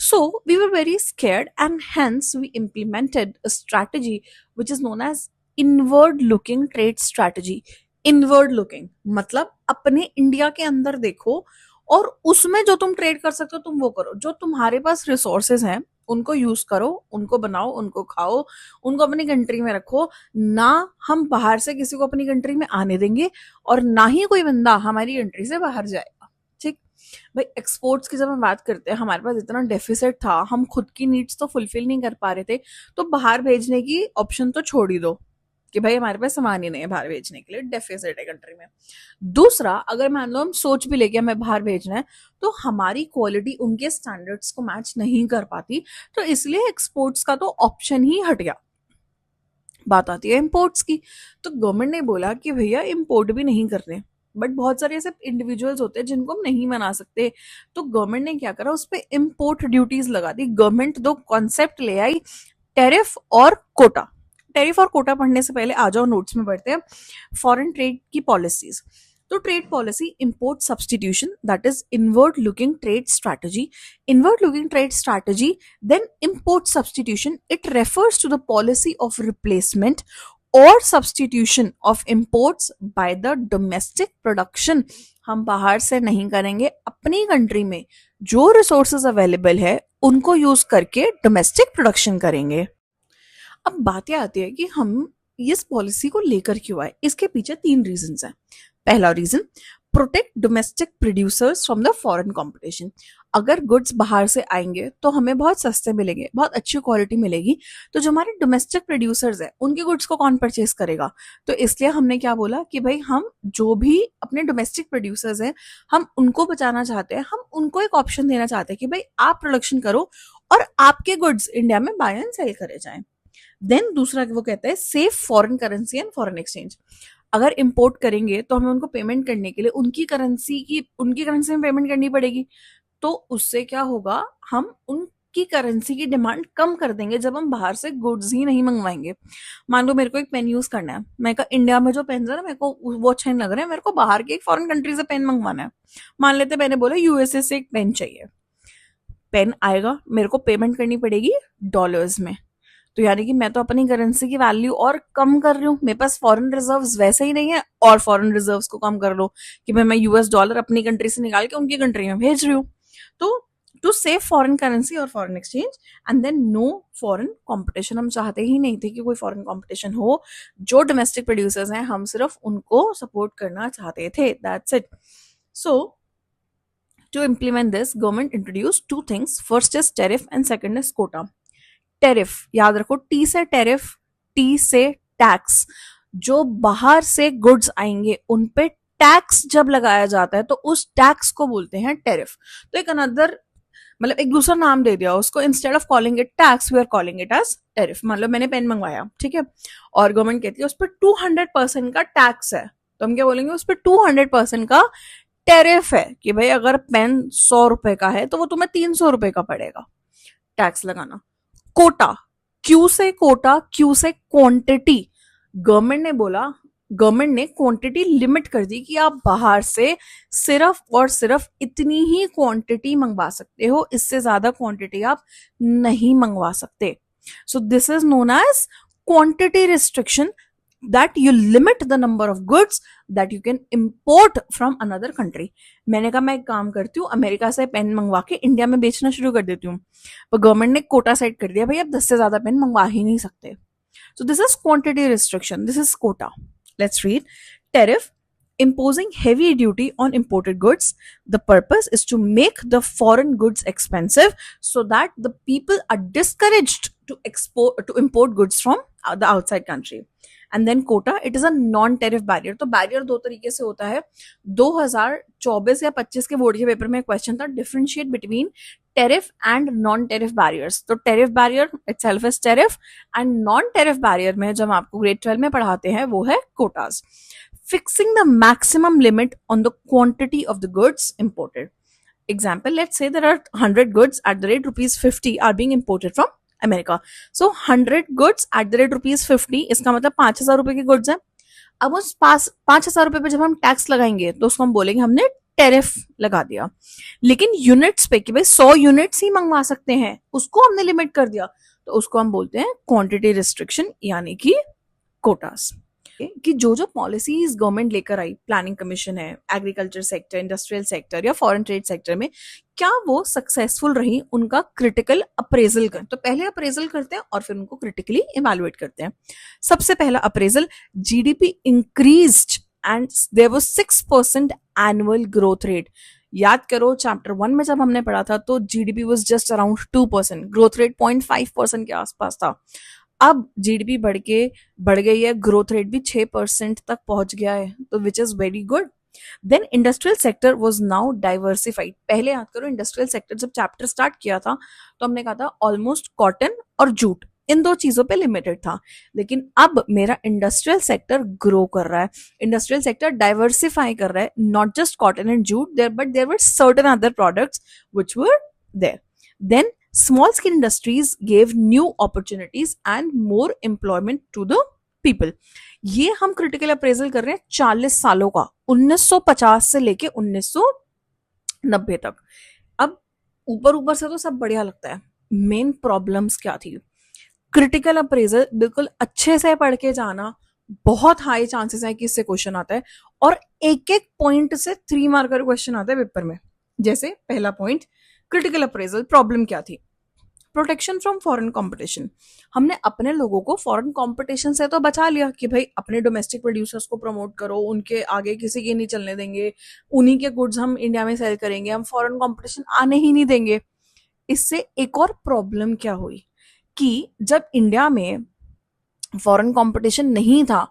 So we were very scared, and hence we implemented a strategy which is known as inward looking trade strategy. Inward looking मतलब अपने इंडिया के अंदर देखो और उसमें जो तुम ट्रेड कर सकते हो तुम वो करो, जो तुम्हारे पास रिसोर्सेज हैं उनको यूज करो, उनको बनाओ, उनको खाओ, उनको अपनी कंट्री में रखो। ना हम बाहर से किसी को अपनी कंट्री में आने देंगे और ना ही कोई बंदा हमारी कंट्री से बाहर जाएगा। ठीक भाई, एक्सपोर्ट्स की जब हम बात करते हैं, हमारे पास इतना डेफिसिट था, हम खुद की नीड्स तो फुलफिल नहीं कर पा रहे थे, तो बाहर भेजने की ऑप्शन तो छोड़ ही दो कि भाई हमारे पास सामान ही नहीं है बाहर भेजने के लिए, डेफिसिट है कंट्री में। दूसरा, अगर मान लो हम सोच भी लेके हमें बाहर भेजना है तो हमारी क्वालिटी उनके स्टैंडर्ड्स को मैच नहीं कर पाती, तो इसलिए एक्सपोर्ट्स का तो ऑप्शन ही हट गया। बात आती है इंपोर्ट्स की, तो गवर्नमेंट ने बोला कि भैया इंपोर्ट भी नहीं करने, बट बहुत सारे ऐसे इंडिविजुअल्स होते हैं जिनको हम नहीं मना सकते, तो गवर्नमेंट ने क्या करा, उस पर इम्पोर्ट ड्यूटीज लगा दी। गवर्नमेंट 2 कॉन्सेप्ट ले आई, टेरिफ और कोटा। टेरिफ और कोटा पढ़ने से पहले आ जाओ नोट्स में पढ़ते हैं फॉरेन ट्रेड की पॉलिसीज। तो trade policy, import substitution, that is inward looking trade strategy. Inward looking trade strategy, then import substitution, it refers to the policy of replacement और substitution of imports by the domestic production. हम बाहर से नहीं करेंगे, अपनी country में जो resources available है उनको यूज करके डोमेस्टिक प्रोडक्शन करेंगे। अब बातें आती है कि हम इस पॉलिसी को लेकर क्यों आए। इसके पीछे 3 रीजंस हैं। पहला reason, protect domestic producers from the foreign competition. अगर गुड्स बाहर से आएंगे तो हमें बहुत सस्ते मिलेंगे, बहुत अच्छी क्वालिटी मिलेगी, तो जो हमारे डोमेस्टिक प्रोड्यूसर्स है उनके गुड्स को कौन परचेज करेगा? तो इसलिए हमने क्या बोला कि भाई हम जो भी अपने डोमेस्टिक प्रोड्यूसर्स हैं हम उनको बचाना चाहते हैं, हम उनको एक ऑप्शन देना चाहते हैं कि भाई आप प्रोडक्शन करो और आपके गुड्स इंडिया में बाय एंड सेल करे जाएं। देन दूसरा वो कहता है safe foreign currency and foreign exchange. अगर इंपोर्ट करेंगे तो हमें उनको पेमेंट करने के लिए उनकी करेंसी में पेमेंट करनी पड़ेगी, तो उससे क्या होगा, हम उनकी करेंसी की डिमांड कम कर देंगे जब हम बाहर से गुड्स ही नहीं मंगवाएंगे। मान लो मेरे को एक पेन यूज करना है, मैं कहा इंडिया में जो पेन है ना मेरे को वो अच्छे नहीं लग रहे हैं, मेरे को बाहर के एक फॉरेन कंट्री से पेन मंगवाना है। मान लेते मैंने बोला यूएसए से एक पेन चाहिए, पेन आएगा, मेरे को पेमेंट करनी पड़ेगी डॉलर्स में, तो यानी कि मैं तो अपनी करेंसी की वैल्यू और कम कर रही हूँ, मेरे पास फॉरेन रिजर्व्स वैसे ही नहीं है और फॉरेन रिजर्व्स को कम कर लो कि भाई मैं यूएस डॉलर अपनी कंट्री से निकाल के उनकी कंट्री में भेज रही हूँ। तो टू सेव फॉरेन करेंसी और foreign exchange and then no foreign competition, हम चाहते ही नहीं थे कि कोई फॉरेन कंपटीशन हो, जो डोमेस्टिक प्रोड्यूसर्स हैं हम सिर्फ उनको सपोर्ट करना चाहते थे, that's it. So to implement this, government introduced two things. First is tariff and second is quota. Tariff याद रखो, टी से टेरिफ, टी से टैक्स। जो बाहर से गुड्स आएंगे उन पे टैक्स जब लगाया जाता है तो उस टैक्स को बोलते हैं टेरिफ। तो एक अनदर मतलब एक दूसरा नाम दे दिया उसको, instead of calling it tax we are calling it as tariff. मान लो मैंने पेन मंगवाया, ठीक है, और गवर्नमेंट कहती है उस पर 200% का टैक्स है, तो हम क्या बोलेंगे, उस पर 200% का टेरिफ है कि भाई अगर पेन 100 रुपए का है तो वो तुम्हें 300 रुपए का पड़ेगा टैक्स लगाना। कोटा, क्यू से कोटा, क्यू से क्वांटिटी। गवर्नमेंट ने क्वांटिटी लिमिट कर दी कि आप बाहर से सिर्फ और सिर्फ इतनी ही क्वांटिटी मंगवा सकते हो, इससे ज्यादा क्वांटिटी आप नहीं मंगवा सकते। So this is known as quantity restriction, that you limit the number of goods that you can import from another country। मैंने कहा मैं एक काम करती हूँ, अमेरिका से पेन मंगवा के इंडिया में बेचना शुरू कर देती हूँ, पर गवर्नमेंट ने कोटा सेट कर दिया, भाई आप 10 से ज्यादा पेन मंगवा ही नहीं सकते। So this is quantity restriction, this is quota। Let's read। Tariff, imposing heavy duty on imported goods. The purpose is to make the foreign goods expensive so that the people are discouraged to import goods from the outside country। And then quota, it is a non tariff barrier. तो barrier दो तरीके से होता है। 2024 या 25 के board के paper में क्वेश्चन था, differentiate between tariff and non tariff barriers. तो tariff barrier itself is tariff and non tariff barrier में जब आपको ग्रेड 12 में पढ़ाते हैं वो है quotas. Fixing the maximum limit on the quantity of the goods imported. Example, let's say there are 100 goods at the rate ₹50 are being imported from America. So 100 goods at the rate ₹50, इसका मतलब 5,000 रुपए के goods हैं। अब उस 5,000 रुपए पे जब हम टैक्स लगाएंगे तो उसको हम बोलेंगे हमने टेरिफ लगा दिया। लेकिन यूनिट्स पे कि भाई 100 यूनिट्स ही मंगवा सकते हैं, उसको हमने लिमिट कर दिया, तो उसको हम बोलते हैं क्वांटिटी रिस्ट्रिक्शन यानी कि कोटास। कि जो पॉलिसीज गवर्नमेंट लेकर आई, प्लानिंग कमीशन है, एग्रीकल्चर सेक्टर, इंडस्ट्रियल सेक्टर या फॉरेन ट्रेड सेक्टर में, क्या वो सक्सेसफुल रही, उनका क्रिटिकल अप्रेजल कर। तो पहले अप्रेजल करते हैं और फिर उनको क्रिटिकली इवैल्यूएट करते हैं। सबसे पहला appraisal, GDP increased and there was 6% annual growth rate. याद करो चैप्टर 1 में जब हमने पढ़ा था तो GDP was just around 2%, growth rate 0.5% के आसपास था। अब जीडीपी बढ़ गई है, ग्रोथ रेट भी 6% तक पहुंच गया है, तो which is very good. Then industrial sector was now diversified. पहले याद करो इंडस्ट्रियल सेक्टर जब चैप्टर स्टार्ट किया था तो हमने कहा था ऑलमोस्ट कॉटन और जूट, इन दो चीजों पे लिमिटेड था, लेकिन अब मेरा इंडस्ट्रियल सेक्टर ग्रो कर रहा है, इंडस्ट्रियल सेक्टर डाइवर्सिफाई कर रहा है, not just cotton and jute there, but there were certain other products which were there. Then small scale industries gave new opportunities and more employment to the people। ये हम critical appraisal कर रहे हैं 40 सालों का, 1950 से लेके 1990 तक। अब ऊपर से तो सब बढ़िया लगता है, मेन प्रॉब्लम्स क्या थी? क्रिटिकल अप्रेजल बिल्कुल अच्छे से पढ़ के जाना, बहुत हाई चांसेस है कि इससे क्वेश्चन आता है, और एक एक पॉइंट से 3 मार्क का क्वेश्चन आता है पेपर में। जैसे पहला पॉइंट, क्रिटिकल अप्रेजल प्रॉब्लम क्या थी? प्रोटेक्शन फ्रॉम फॉरेन कंपटीशन, हमने अपने लोगों को फॉरेन कंपटीशन से तो बचा लिया कि भाई अपने डोमेस्टिक प्रोड्यूसर्स को प्रमोट करो, उनके आगे किसी के नहीं चलने देंगे, उन्हीं के गुड्स हम इंडिया में सेल करेंगे, हम फॉरेन कंपटीशन आने ही नहीं देंगे। इससे एक और प्रॉब्लम क्या हुई कि जब इंडिया में फॉरेन कंपटीशन नहीं था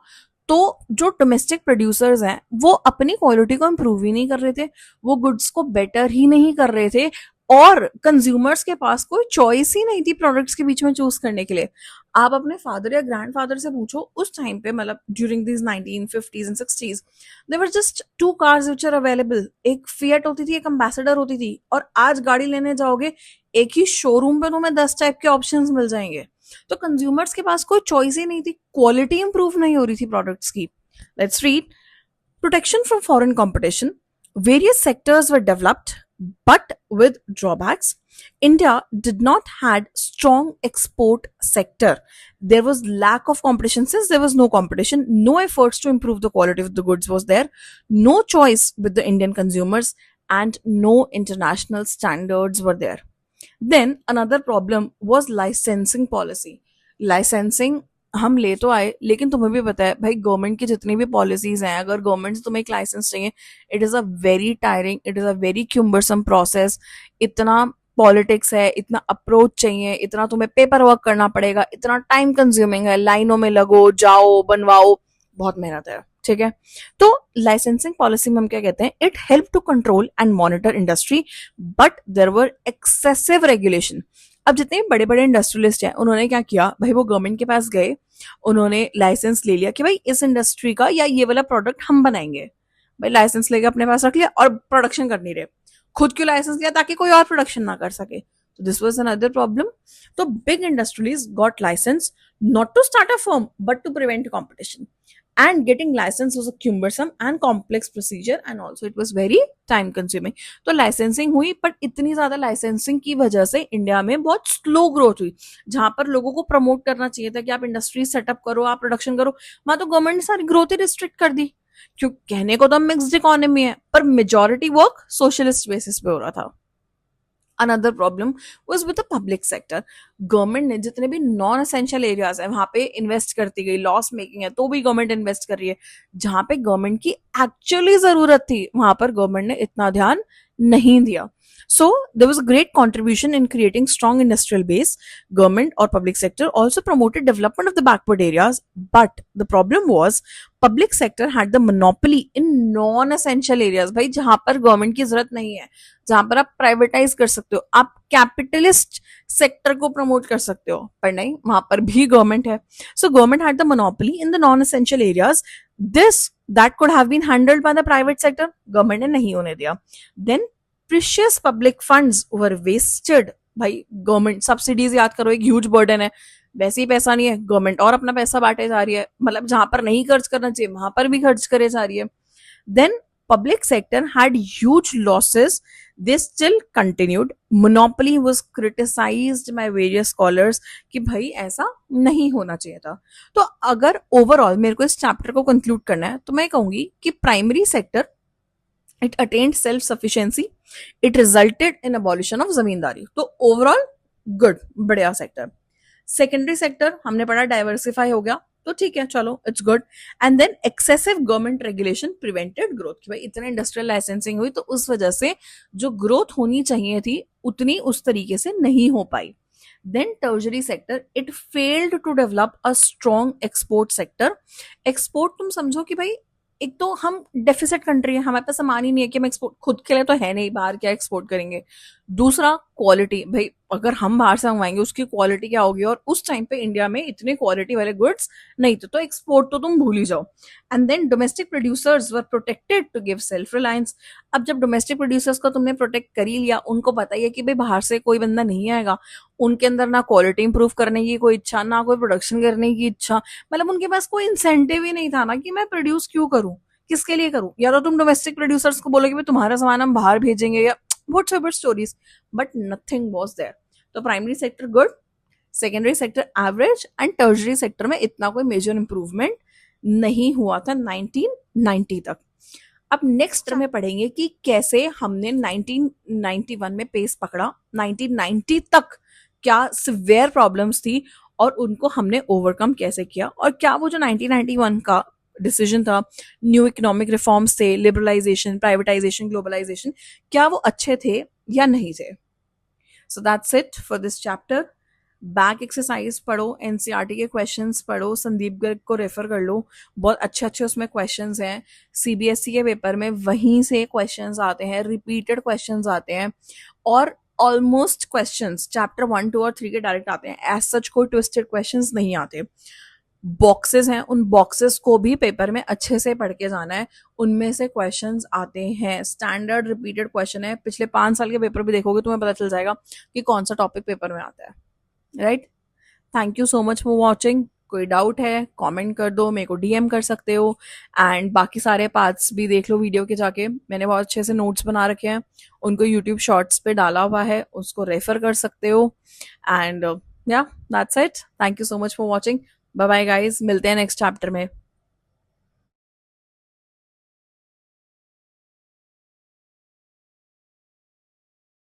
तो जो डोमेस्टिक प्रोड्यूसर्स हैं वो अपनी क्वालिटी को इम्प्रूव ही नहीं कर रहे थे, वो गुड्स को बेटर ही नहीं कर रहे थे, और कंज्यूमर्स के पास कोई चॉइस ही नहीं थी प्रोडक्ट्स के बीच में चूज करने के लिए। आप अपने फादर या ग्रैंडफादर से पूछो, उस टाइम पे मतलब during these 1950s and 60s there were just two cars which are available, एक फिएट होती थी, एक एम्बेसडर होती थी, और आज गाड़ी लेने जाओगे एक ही शोरूम पे तुम्हें 10 टाइप के ऑप्शंस मिल जाएंगे। तो कंज्यूमर्स के पास कोई चॉइस ही नहीं थी, क्वालिटी इंप्रूव नहीं हो रही थी प्रोडक्ट्स की। Let's read, protection from foreign competition, various sectors were developed but with drawbacks. India did not had strong export sector. There was lack of competition. Since there was no competition, no efforts to improve the quality of the goods was there, no choice with the Indian consumers, and no international standards were there. Then another problem was licensing policy. Licensing हम ले तो आए, लेकिन तुम्हें भी पता है भाई गवर्नमेंट की जितनी भी पॉलिसीज हैं, अगर गवर्नमेंट से तुम्हें एक लाइसेंस चाहिए, it is a very tiring, it is a very cumbersome process. इतना पॉलिटिक्स है, इतना अप्रोच चाहिए, इतना तुम्हें पेपर वर्क करना पड़ेगा, इतना टाइम कंज्यूमिंग है, लाइनों में लगो, जाओ, बनवाओ, बहुत मेहनत है। ठीक है, तो लाइसेंसिंग पॉलिसी में हम क्या कहते हैं, it help to control and monitor industry, but there were excessive regulation. अब जितने बड़े बड़े इंडस्ट्रियलिस्ट हैं उन्होंने क्या किया भाई, वो गवर्नमेंट के पास गए, उन्होंने लाइसेंस ले लिया कि भाई इस इंडस्ट्री का या ये वाला प्रोडक्ट हम बनाएंगे। भाई लाइसेंस लेके अपने पास रख लिया और प्रोडक्शन कर नहीं रहे, खुद क्यों लाइसेंस लिया, ताकि कोई और प्रोडक्शन ना कर सके। तो दिस वाज अनदर प्रॉब्लम। तो big industries got licence not to start a firm but to prevent competition, and getting license was a cumbersome and complex procedure, and also it was very time consuming. तो licensing हुई, पर इतनी ज्यादा licensing की वजह से India में बहुत स्लो ग्रोथ हुई। जहां पर लोगों को प्रमोट करना चाहिए था कि आप इंडस्ट्री सेटअप करो, आप प्रोडक्शन करो, वहां तो गवर्नमेंट ने सारी ग्रोथ ही रिस्ट्रिक्ट कर दी। क्यों, कहने को तो मिक्स्ड इकोनॉमी है, पर मेजोरिटी वर्क सोशलिस्ट बेसिस पे हो रहा था। Another problem was with the public sector. Government ने जितने भी नॉन एसेंशियल एरियाज है वहां पे इन्वेस्ट करती गई, लॉस मेकिंग है तो भी गवर्नमेंट इन्वेस्ट कर रही है, जहां पे गवर्नमेंट की एक्चुअली जरूरत थी वहां पर गवर्नमेंट ने इतना ध्यान नहीं दिया। So there was a great contribution in creating strong industrial base. Government or public sector also promoted development of the backward areas, but the problem was public sector had the monopoly in non-essential areas. भाई जहां पर government की जरूरत नहीं है, जहां पर आप प्राइवेटाइज कर सकते हो, आप कैपिटलिस्ट सेक्टर को प्रमोट कर सकते हो, पर नहीं, वहां पर भी गवर्नमेंट है। So government had the monopoly in the non essential areas. This that could have been handled by the private sector, government ने नहीं होने दिया। Then precious public funds were wasted. भाई गवर्नमेंट सब्सिडीज याद करो, एक ह्यूज बर्डन है, वैसे ही पैसा नहीं है, गवर्नमेंट और अपना पैसा बांटे जा रही है, मतलब जहां पर नहीं खर्च करना चाहिए वहां पर भी खर्च करे जा रही है। Then public sector had huge losses, they still continued. Monopoly was criticized by various scholars कि भाई ऐसा नहीं होना चाहिए था। तो अगर ओवरऑल मेरे को इस चैप्टर को कंक्लूड करना है तो मैं कहूंगी कि primary sector it attained self sufficiency, it resulted in abolition of zamindari. तो ओवरऑल गुड, बढ़िया सेक्टर। सेकेंडरी सेक्टर हमने पढ़ा डाइवर्सिफाई हो गया, तो ठीक है, चलो it's good. And then excessive government regulation prevented growth, कि भाई इतना इंडस्ट्रियल लाइसेंसिंग हुई तो उस वजह से जो ग्रोथ होनी चाहिए थी उतनी उस तरीके से नहीं हो पाई। Then tertiary sector, it failed to develop a strong export sector. Export तुम समझो कि भाई एक तो हम डेफिसिट कंट्री है, हमारे पास सामान ही नहीं है कि हम एक्सपोर्ट, खुद के लिए तो है नहीं, बाहर क्या एक्सपोर्ट करेंगे। दूसरा क्वालिटी, भाई अगर हम बाहर से मंगवाएंगे उसकी क्वालिटी क्या होगी, और उस टाइम पे इंडिया में इतने क्वालिटी वाले गुड्स नहीं थे, तो एक्सपोर्ट तो तुम भूल ही जाओ। And then domestic producers were protected to give self reliance. अब जब डोमेस्टिक प्रोड्यूसर्स को तुमने प्रोटेक्ट कर ही लिया, उनको पता ही है कि भाई बाहर से कोई बंदा नहीं आएगा, उनके अंदर ना क्वालिटी इंप्रूव करने की कोई इच्छा, ना कोई प्रोडक्शन करने की इच्छा, मतलब उनके पास कोई इंसेंटिव ही नहीं था ना कि मैं प्रोड्यूस क्यों करूं, किसके लिए करूं। या तो तुम डोमेस्टिक प्रोड्यूसर्स को बोलोगे तुम्हारा सामान हम बाहर भेजेंगे या whatever stories, but nothing was there. तो primary sector good, secondary sector average, and tertiary sector में इतना कोई मेजर इंप्रूवमेंट नहीं हुआ था 1990 तक। अब नेक्स्ट में पढ़ेंगे कि कैसे हमने 1991 में पेस पकड़ा, 1990 तक क्या सिवियर प्रॉब्लम्स थी और उनको हमने ओवरकम कैसे किया, और क्या वो जो 1991 का डिसीजन था, न्यू इकोनॉमिक रिफॉर्म्स थे, लिबरलाइजेशन, प्राइवेटाइजेशन, ग्लोबलाइजेशन, क्या वो अच्छे थे या नहीं थे। So that's it for this chapter. Back exercise पढ़ो, एनसीईआरटी के क्वेश्चंस पढ़ो, संदीप गर्ग को रेफर कर लो, बहुत अच्छे अच्छे उसमें क्वेश्चंस हैं। सीबीएसई के पेपर में वहीं से क्वेश्चंस आते हैं, रिपीटेड क्वेश्चंस आते हैं, और ऑलमोस्ट क्वेश्चंस चैप्टर 1, 2 और 3 के डायरेक्ट आते हैं। एज सच कोई ट्विस्टेड क्वेश्चंस नहीं आते। बॉक्सेस हैं, उन बॉक्सेस को भी पेपर में अच्छे से पढ़ के जाना है, उनमें से क्वेश्चंस आते हैं। स्टैंडर्ड रिपीटेड क्वेश्चन है, पिछले 5 साल के पेपर भी देखोगे तुम्हें पता चल जाएगा कि कौन सा टॉपिक पेपर में आता है, right. Thank you so much for watching. कोई डाउट है कमेंट कर दो, मेरे को डीएम कर सकते हो, एंड बाकी सारे पार्ट्स भी देख लो वीडियो के जाके। मैंने बहुत अच्छे से नोट्स बना रखे हैं, उनको यूट्यूब शॉर्ट्स पे डाला हुआ है, उसको रेफर कर सकते हो। And yeah that's it. Thank you so much for watching. Bye bye guys, मिलते हैं नेक्स्ट चैप्टर में।